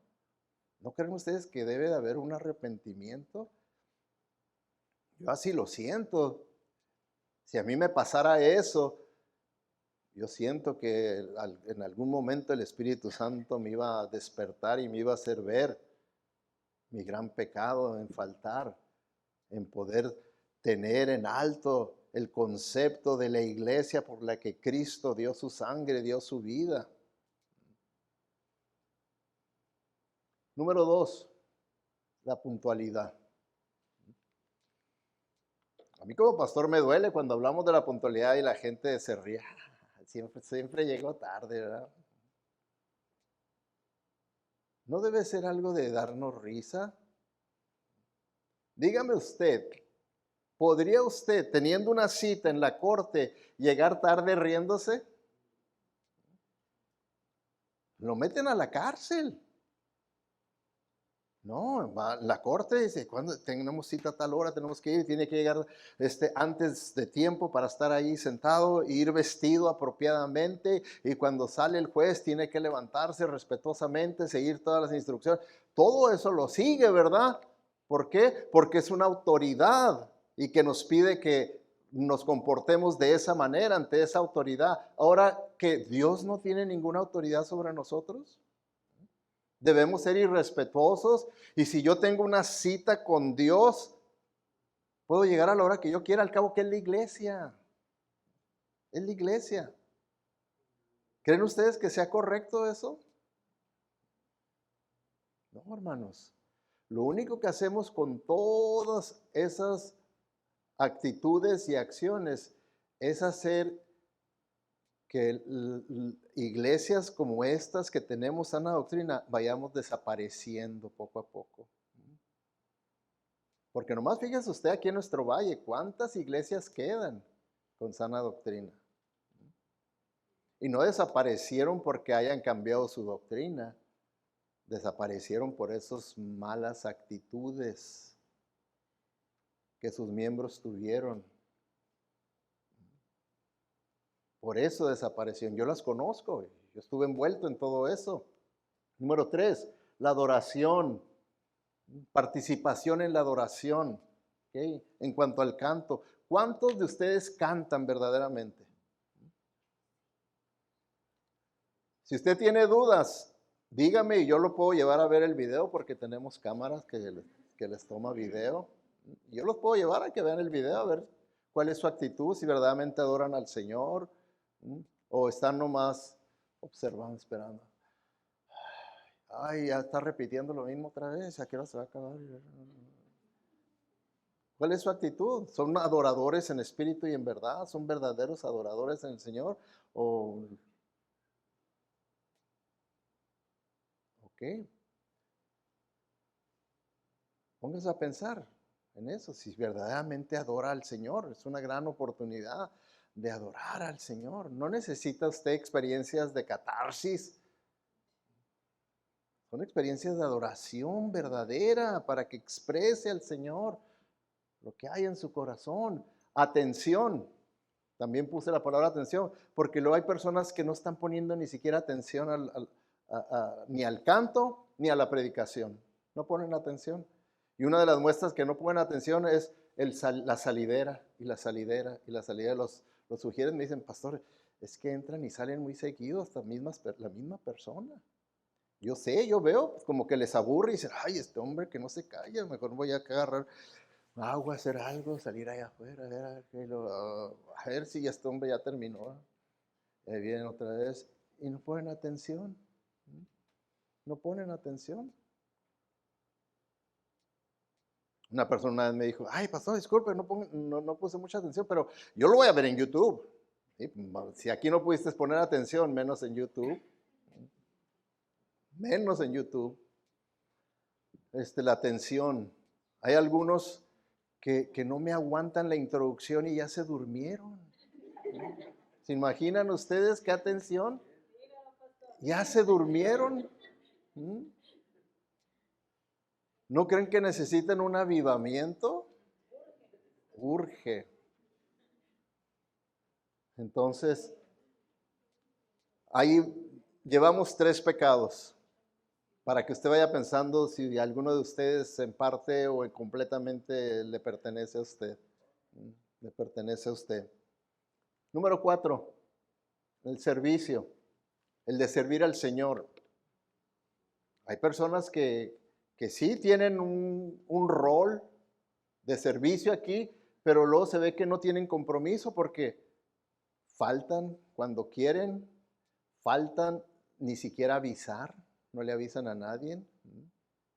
¿No creen ustedes que debe de haber un arrepentimiento? Yo así lo siento. Si a mí me pasara eso, yo siento que en algún momento el Espíritu Santo me iba a despertar y me iba a hacer ver mi gran pecado en faltar, en poder tener en alto el concepto de la iglesia por la que Cristo dio su sangre, dio su vida. Número 2, la puntualidad. A mí como pastor me duele cuando hablamos de la puntualidad y la gente se ríe. Siempre llegó tarde, ¿verdad? ¿No debe ser algo de darnos risa? Dígame usted, ¿podría usted, teniendo una cita en la corte, llegar tarde riéndose? Lo meten a la cárcel. No, va, la corte dice, cuando tenemos cita a tal hora, tenemos que ir, tiene que llegar antes de tiempo para estar ahí sentado, ir vestido apropiadamente, y cuando sale el juez tiene que levantarse respetuosamente, seguir todas las instrucciones. Todo eso lo sigue, ¿verdad? ¿Por qué? Porque es una autoridad y que nos pide que nos comportemos de esa manera ante esa autoridad. Ahora, ¿que Dios no tiene ninguna autoridad sobre nosotros? Debemos ser irrespetuosos, y si yo tengo una cita con Dios, puedo llegar a la hora que yo quiera, al cabo que es la iglesia. Es la iglesia. ¿Creen ustedes que sea correcto eso? No, hermanos. Lo único que hacemos con todas esas actitudes y acciones es hacer que iglesias como estas que tenemos sana doctrina vayamos desapareciendo poco a poco. Porque nomás fíjese usted aquí en nuestro valle, ¿cuántas iglesias quedan con sana doctrina? Y no desaparecieron porque hayan cambiado su doctrina, desaparecieron por esas malas actitudes que sus miembros tuvieron. Por eso desaparecieron. Yo las conozco, yo estuve envuelto en todo eso. Número 3, la adoración, participación en la adoración. ¿Okay? En cuanto al canto, ¿cuántos de ustedes cantan verdaderamente? Si usted tiene dudas, dígame y yo lo puedo llevar a ver el video porque tenemos cámaras que les toma video. Yo los puedo llevar a que vean el video, a ver cuál es su actitud, si verdaderamente adoran al Señor o están nomás observando, esperando. Ay, ya está repitiendo lo mismo otra vez, ¿a qué hora se va a acabar? ¿Cuál es su actitud? ¿Son adoradores en espíritu y en verdad? ¿Son verdaderos adoradores en el Señor? ¿O ok? Póngase a pensar en eso, si verdaderamente adora al Señor. Es una gran oportunidad de adorar al Señor. No necesita usted experiencias de catarsis. Son experiencias de adoración verdadera para que exprese al Señor lo que hay en su corazón. Atención. También puse la palabra atención, porque luego hay personas que no están poniendo ni siquiera atención ni al canto ni a la predicación. No ponen atención. Y una de las muestras que no ponen atención es la salidera y la salidera y la salidera. Los sugieres me dicen, pastor, es que entran y salen muy seguidos la misma persona. Yo sé, yo veo como que les aburre y dicen, ay, este hombre que no se calla, mejor voy a agarrar agua, hacer algo, salir allá afuera, a ver si este hombre ya terminó. Vienen otra vez y no ponen atención. No ponen atención. Una persona una vez me dijo, ay, pastor, disculpe, no puse mucha atención, pero yo lo voy a ver en YouTube. ¿Sí? Si aquí no pudiste poner atención, menos en YouTube. Menos en YouTube. La atención. Hay algunos que no me aguantan la introducción y ya se durmieron. ¿Se imaginan ustedes qué atención? Ya se durmieron. ¿No creen que necesitan un avivamiento? Urge. Entonces, ahí llevamos 3 pecados. Para que usted vaya pensando si alguno de ustedes en parte o completamente le pertenece a usted. Le pertenece a usted. Número 4, el servicio, el de servir al Señor. Hay personas que sí tienen un rol de servicio aquí, pero luego se ve que no tienen compromiso porque faltan cuando quieren, faltan ni siquiera avisar, no le avisan a nadie.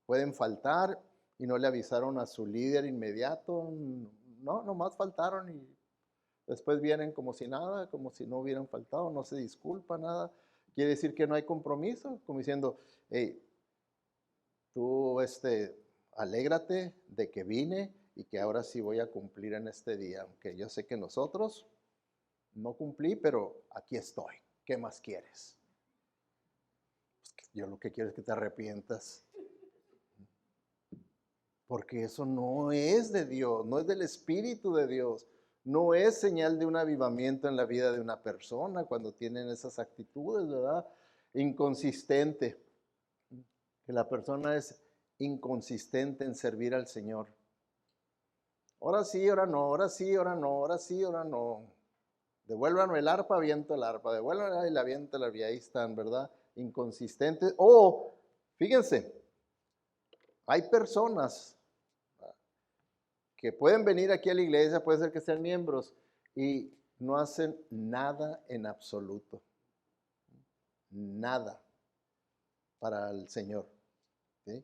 Pueden faltar y no le avisaron a su líder inmediato, No, nomás faltaron y después vienen como si nada, como si no hubieran faltado, no se disculpa nada. Quiere decir que no hay compromiso, como diciendo, hey, tú alégrate de que vine y que ahora sí voy a cumplir en este día, aunque yo sé que nosotros no cumplí, pero aquí estoy. ¿Qué más quieres? Pues yo lo que quiero es que te arrepientas, porque eso no es de Dios, no es del Espíritu de Dios. No es señal de un avivamiento en la vida de una persona cuando tienen esas actitudes, ¿verdad? Inconsistente. Que la persona es inconsistente en servir al Señor. Ahora sí, ahora no, ahora sí, ahora no, ahora sí, ahora no. Devuélvanme el arpa, aviento el arpa, devuélvanme el aviento el arpa, y ahí están, ¿verdad? Inconsistentes. O, fíjense, hay personas que pueden venir aquí a la iglesia, puede ser que sean miembros, y no hacen nada en absoluto. Nada para el Señor. ¿Sí?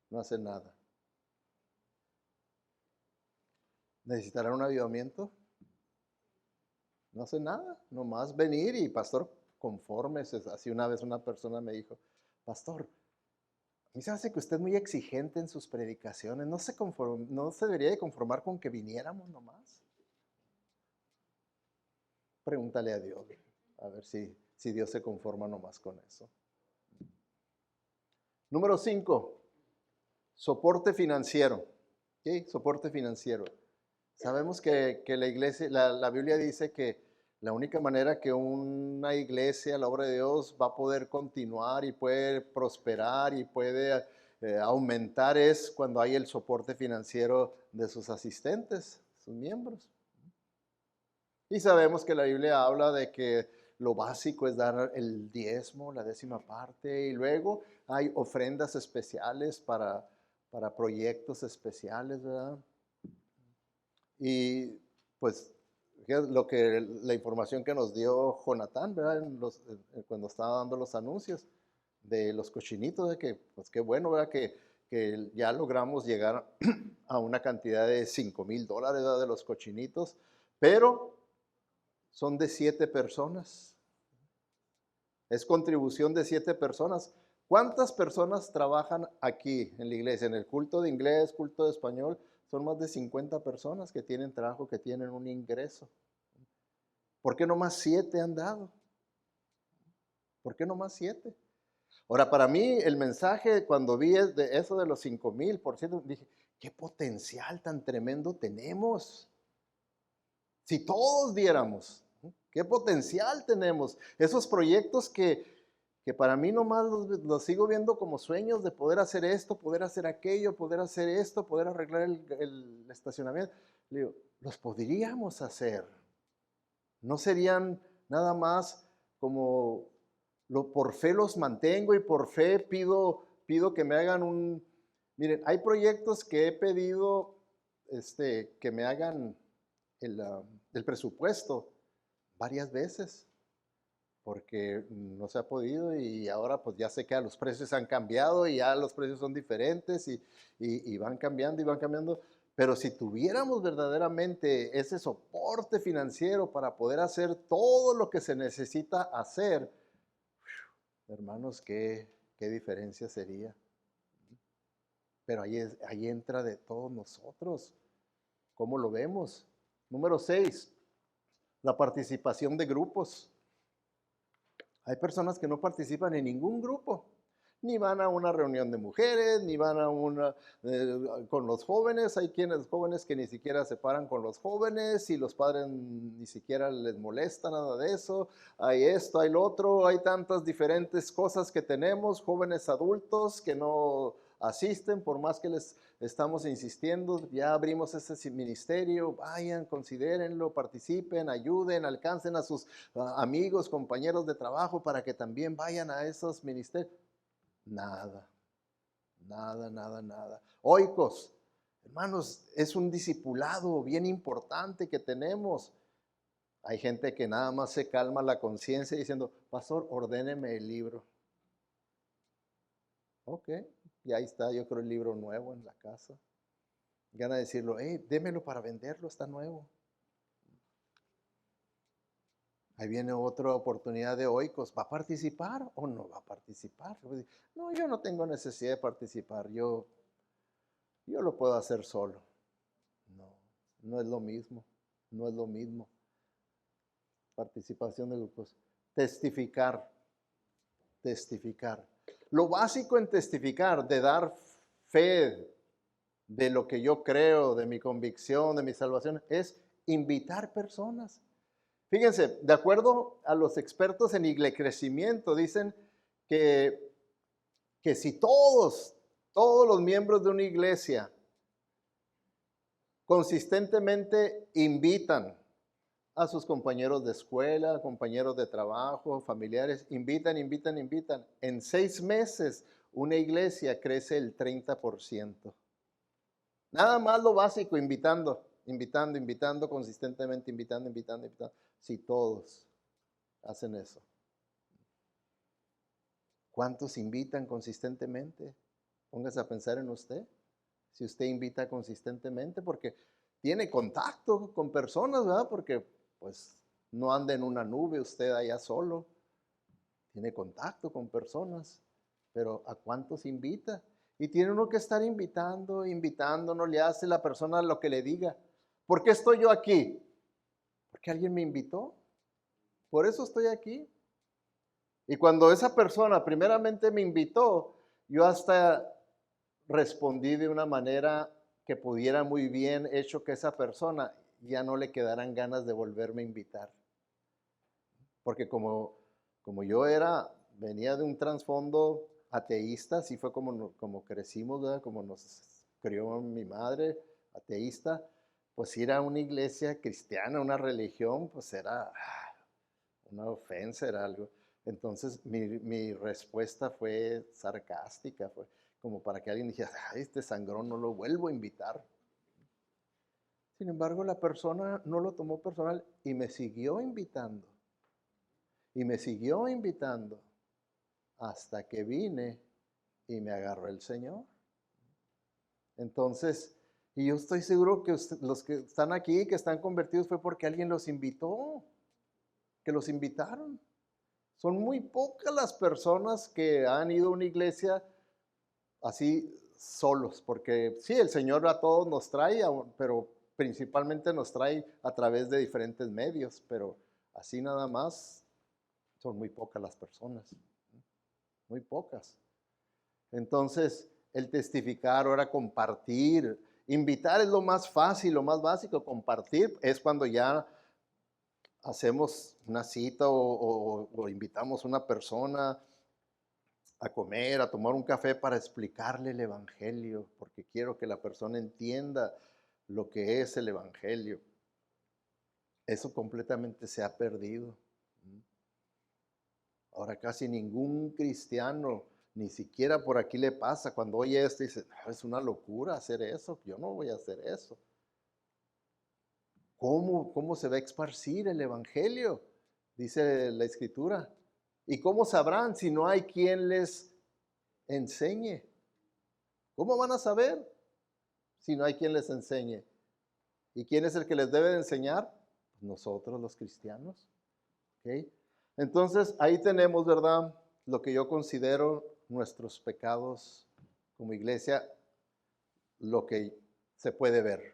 No hacen nada. ¿Necesitarán un avivamiento? No hacen nada, nomás venir y pastor, conformes. Así una vez una persona me dijo, pastor, a mí se hace que usted es muy exigente en sus predicaciones, no se debería de conformar con que viniéramos nomás. Pregúntale a Dios, a ver si Dios se conforma nomás con eso. Número 5, soporte financiero. ¿Sí? Soporte financiero. Sabemos que la iglesia, la Biblia dice que la única manera que una iglesia, la obra de Dios, va a poder continuar y puede prosperar y puede aumentar es cuando hay el soporte financiero de sus asistentes, sus miembros. Y sabemos que la Biblia habla de que lo básico es dar el diezmo, la 10ª parte, y luego hay ofrendas especiales para proyectos especiales, ¿verdad? Y pues la información que nos dio Jonathan, ¿verdad? Cuando estaba dando los anuncios de los cochinitos, de que pues qué bueno, ¿verdad? Que ya logramos llegar a una cantidad de $5,000, ¿verdad? De los cochinitos, pero son de 7 personas. Es contribución de 7 personas. ¿Cuántas personas trabajan aquí en la iglesia? En el culto de inglés, culto de español, son más de 50 personas que tienen trabajo, que tienen un ingreso. ¿Por qué nomás 7 han dado? ¿Por qué nomás 7? Ahora, para mí, el mensaje, cuando vi de eso de los 5,000%, dije, qué potencial tan tremendo tenemos. Si todos diéramos, qué potencial tenemos. Esos proyectos que para mí nomás los sigo viendo como sueños de poder hacer esto, poder hacer aquello, poder hacer esto, poder arreglar el estacionamiento. Le digo, los podríamos hacer. No serían nada más como por fe los mantengo y por fe pido que me hagan un... Miren, hay proyectos que he pedido que me hagan el presupuesto varias veces porque no se ha podido y ahora pues ya sé que los precios han cambiado y ya los precios son diferentes y van cambiando y van cambiando. Pero si tuviéramos verdaderamente ese soporte financiero para poder hacer todo lo que se necesita hacer, hermanos, qué diferencia sería. Pero ahí entra de todos nosotros. ¿Cómo lo vemos? Número 6, la participación de grupos. Hay personas que no participan en ningún grupo, ni van a una reunión de mujeres, ni van a con los jóvenes. Hay jóvenes que ni siquiera se paran con los jóvenes y los padres ni siquiera les molesta nada de eso. Hay esto, hay lo otro, hay tantas diferentes cosas que tenemos, jóvenes adultos que no asisten por más que les estamos insistiendo. Ya abrimos ese ministerio, vayan, considérenlo, participen, ayuden, alcancen a sus amigos, compañeros de trabajo para que también vayan a esos ministerios. Nada, nada, nada, nada. Oikos, hermanos, es un discipulado bien importante que tenemos. Hay gente que nada más se calma la conciencia diciendo, pastor, ordéneme el libro. Ok, y ahí está, yo creo, el libro nuevo en la casa. Gana decirlo, hey, démelo para venderlo, está nuevo. Ahí viene otra oportunidad de Oikos. ¿Va a participar o no va a participar? No, yo no tengo necesidad de participar. Yo lo puedo hacer solo. No, no es lo mismo. No es lo mismo. Participación de grupos. Testificar. Testificar. Lo básico en testificar, de dar fe de lo que yo creo, de mi convicción, de mi salvación, es invitar personas. Fíjense, de acuerdo a los expertos en crecimiento, dicen que si todos los miembros de una iglesia consistentemente invitan a sus compañeros de escuela, compañeros de trabajo, familiares, invitan, en 6 meses una iglesia crece el 30%. Nada más lo básico, invitando, consistentemente, invitando. Si todos hacen eso. ¿Cuántos invitan consistentemente? Póngase a pensar en usted. Si usted invita consistentemente, porque tiene contacto con personas, ¿verdad? Porque pues no anda en una nube usted allá solo. Tiene contacto con personas, pero ¿a cuántos invita? Y tiene uno que estar invitando, no le hace la persona lo que le diga. ¿Por qué estoy yo aquí? Porque alguien me invitó. Por eso estoy aquí. Y cuando esa persona primeramente me invitó, yo hasta respondí de una manera que pudiera muy bien hecho que esa persona ya no le quedaran ganas de volverme a invitar. Porque como yo venía de un trasfondo ateísta, así fue como crecimos, ¿verdad? Como nos crió mi madre, ateísta, pues ir a una iglesia cristiana, una religión, pues era una ofensa, era algo. Entonces mi respuesta fue sarcástica, fue como para que alguien dijera, ay, este sangrón no lo vuelvo a invitar. Sin embargo, la persona no lo tomó personal y me siguió invitando. Y me siguió invitando hasta que vine y me agarró el Señor. Entonces, y yo estoy seguro que los que están aquí, que están convertidos, fue porque alguien los invitó, que los invitaron. Son muy pocas las personas que han ido a una iglesia así solos, porque sí, el Señor a todos nos trae, pero principalmente nos trae a través de diferentes medios, pero así nada más son muy pocas las personas, muy pocas. Entonces, el testificar, ahora compartir, invitar es lo más fácil, lo más básico. Compartir es cuando ya hacemos una cita o invitamos a una persona a comer, a tomar un café para explicarle el evangelio, porque quiero que la persona entienda lo que es el evangelio. Eso completamente se ha perdido. Ahora casi ningún cristiano, ni siquiera por aquí le pasa, cuando oye esto dice, es una locura hacer eso, yo no voy a hacer eso. ¿Cómo se va a esparcir el evangelio? Dice la escritura. ¿Y cómo sabrán si no hay quien les enseñe? ¿Cómo van a saber si no hay quien les enseñe? ¿Y quién es el que les debe de enseñar? Nosotros los cristianos. ¿Okay? Entonces ahí tenemos, ¿verdad? Lo que yo considero nuestros pecados como iglesia, lo que se puede ver.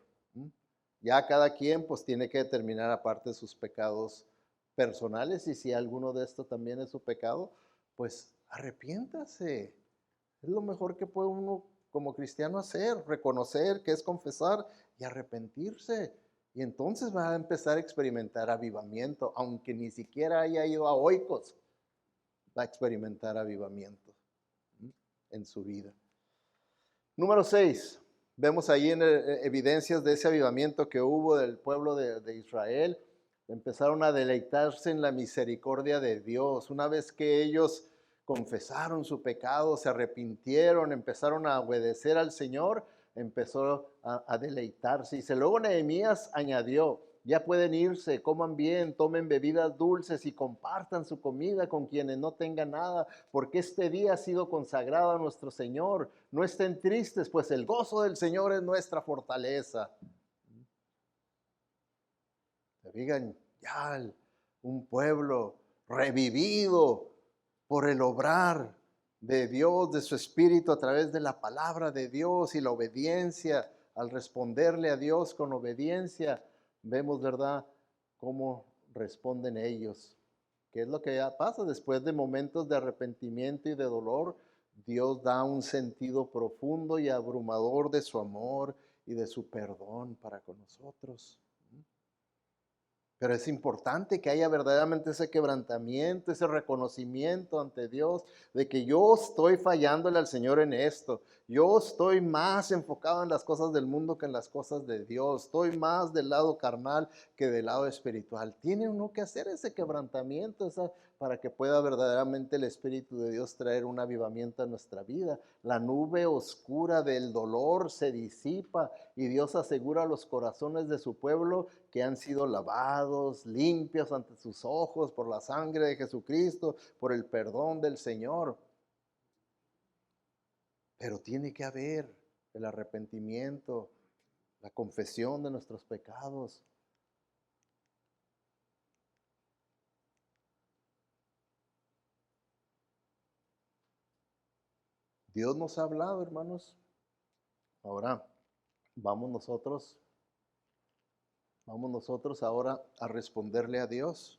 Ya cada quien pues tiene que determinar aparte sus pecados personales, y si alguno de estos también es su pecado, pues arrepiéntase. Es lo mejor que puede uno como cristiano hacer, reconocer que es confesar y arrepentirse. Y entonces va a empezar a experimentar avivamiento, aunque ni siquiera haya ido a Oikos, va a experimentar avivamiento en su vida. Número 6, vemos ahí en evidencias de ese avivamiento que hubo del pueblo de Israel. Empezaron a deleitarse en la misericordia de Dios. Una vez que ellos confesaron su pecado, se arrepintieron, empezaron a obedecer al Señor, empezó a deleitarse. Y luego Nehemías añadió, Ya pueden irse, coman bien, tomen bebidas dulces y compartan su comida con quienes no tengan nada, porque este día ha sido consagrado a nuestro Señor. No estén tristes, pues el gozo del Señor es nuestra fortaleza. Se digan, ya un pueblo revivido por el obrar de Dios, de su Espíritu a través de la palabra de Dios y la obediencia. Al responderle a Dios con obediencia, vemos, ¿verdad?, cómo responden ellos. ¿Qué es lo que ya pasa después de momentos de arrepentimiento y de dolor? Dios da un sentido profundo y abrumador de su amor y de su perdón para con nosotros. Pero es importante que haya verdaderamente ese quebrantamiento, ese reconocimiento ante Dios de que yo estoy fallándole al Señor en esto. Yo estoy más enfocado en las cosas del mundo que en las cosas de Dios. Estoy más del lado carnal que del lado espiritual. Tiene uno que hacer ese quebrantamiento para que pueda verdaderamente el Espíritu de Dios traer un avivamiento a nuestra vida. La nube oscura del dolor se disipa y Dios asegura a los corazones de su pueblo que han sido lavados, limpios ante sus ojos por la sangre de Jesucristo, por el perdón del Señor. Pero tiene que haber el arrepentimiento, la confesión de nuestros pecados. Dios nos ha hablado, hermanos. Ahora vamos nosotros ahora a responderle a Dios.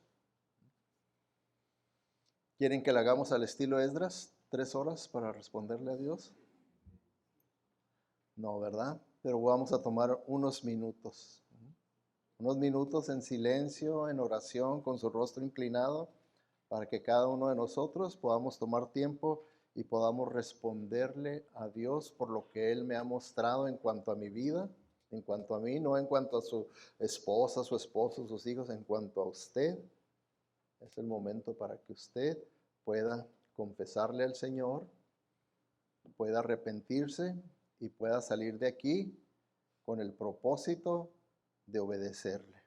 ¿Quieren que le hagamos al estilo Esdras? 3 horas para responderle a Dios. No, ¿verdad? Pero vamos a tomar unos minutos en silencio, en oración, con su rostro inclinado, para que cada uno de nosotros podamos tomar tiempo y podamos responderle a Dios por lo que Él me ha mostrado en cuanto a mi vida, en cuanto a mí, no en cuanto a su esposa, su esposo, sus hijos, en cuanto a usted. Es el momento para que usted pueda confesarle al Señor, pueda arrepentirse y pueda salir de aquí con el propósito de obedecerle.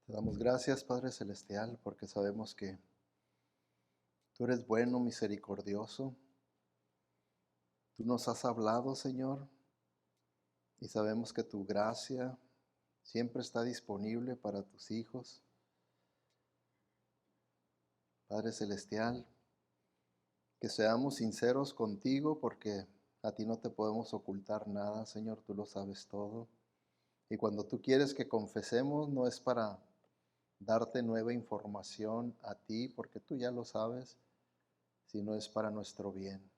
Te damos gracias, Padre Celestial, porque sabemos que tú eres bueno, misericordioso. Tú nos has hablado, Señor, y sabemos que tu gracia siempre está disponible para tus hijos. Padre Celestial, que seamos sinceros contigo porque a ti no te podemos ocultar nada, Señor, tú lo sabes todo. Y cuando tú quieres que confesemos, no es para darte nueva información a ti, porque tú ya lo sabes, sino es para nuestro bien.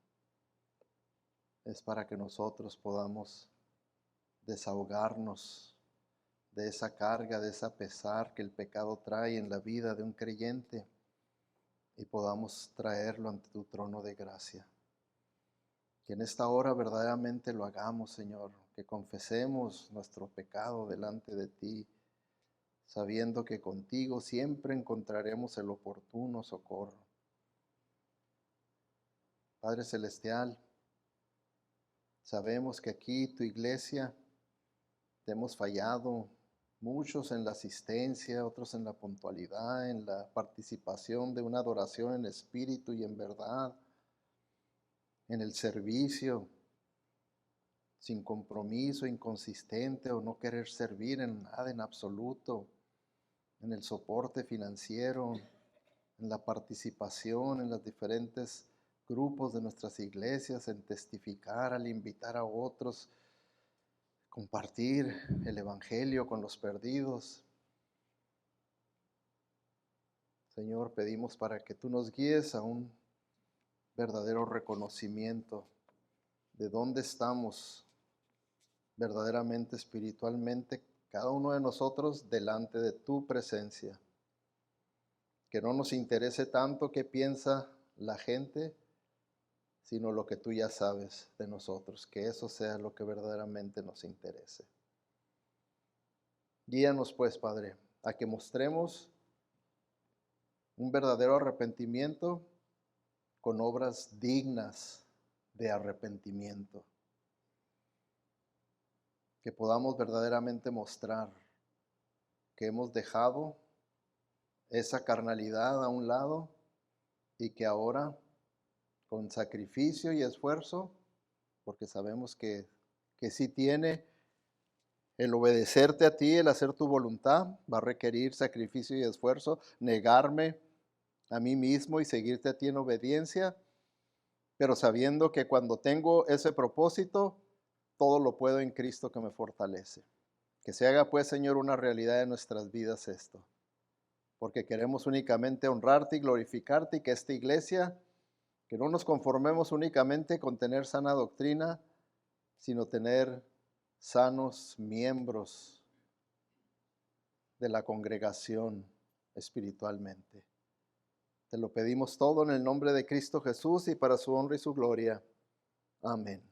Es para que nosotros podamos desahogarnos de esa carga, de esa pesar que el pecado trae en la vida de un creyente y podamos traerlo ante tu trono de gracia. Que en esta hora verdaderamente lo hagamos, Señor, que confesemos nuestro pecado delante de ti, sabiendo que contigo siempre encontraremos el oportuno socorro. Padre Celestial, sabemos que aquí tu iglesia te hemos fallado, muchos en la asistencia, otros en la puntualidad, en la participación de una adoración en espíritu y en verdad, en el servicio, sin compromiso, inconsistente o no querer servir en nada en absoluto, en el soporte financiero, en la participación en los diferentes grupos de nuestras iglesias, en testificar, al invitar a otros, compartir el evangelio con los perdidos. Señor, pedimos para que tú nos guíes a un verdadero reconocimiento de dónde estamos verdaderamente espiritualmente, cada uno de nosotros delante de tu presencia. Que no nos interese tanto qué piensa la gente, sino lo que tú ya sabes de nosotros, que eso sea lo que verdaderamente nos interese. Guíanos pues, Padre, a que mostremos un verdadero arrepentimiento con obras dignas de arrepentimiento. Que podamos verdaderamente mostrar que hemos dejado esa carnalidad a un lado y que ahora con sacrificio y esfuerzo, porque sabemos que sí tiene el obedecerte a ti, el hacer tu voluntad, va a requerir sacrificio y esfuerzo, negarme a mí mismo y seguirte a ti en obediencia, pero sabiendo que cuando tengo ese propósito, todo lo puedo en Cristo que me fortalece. Que se haga pues, Señor, una realidad de nuestras vidas esto, porque queremos únicamente honrarte y glorificarte y que esta iglesia, que no nos conformemos únicamente con tener sana doctrina, sino tener sanos miembros de la congregación espiritualmente. Te lo pedimos todo en el nombre de Cristo Jesús y para su honra y su gloria. Amén.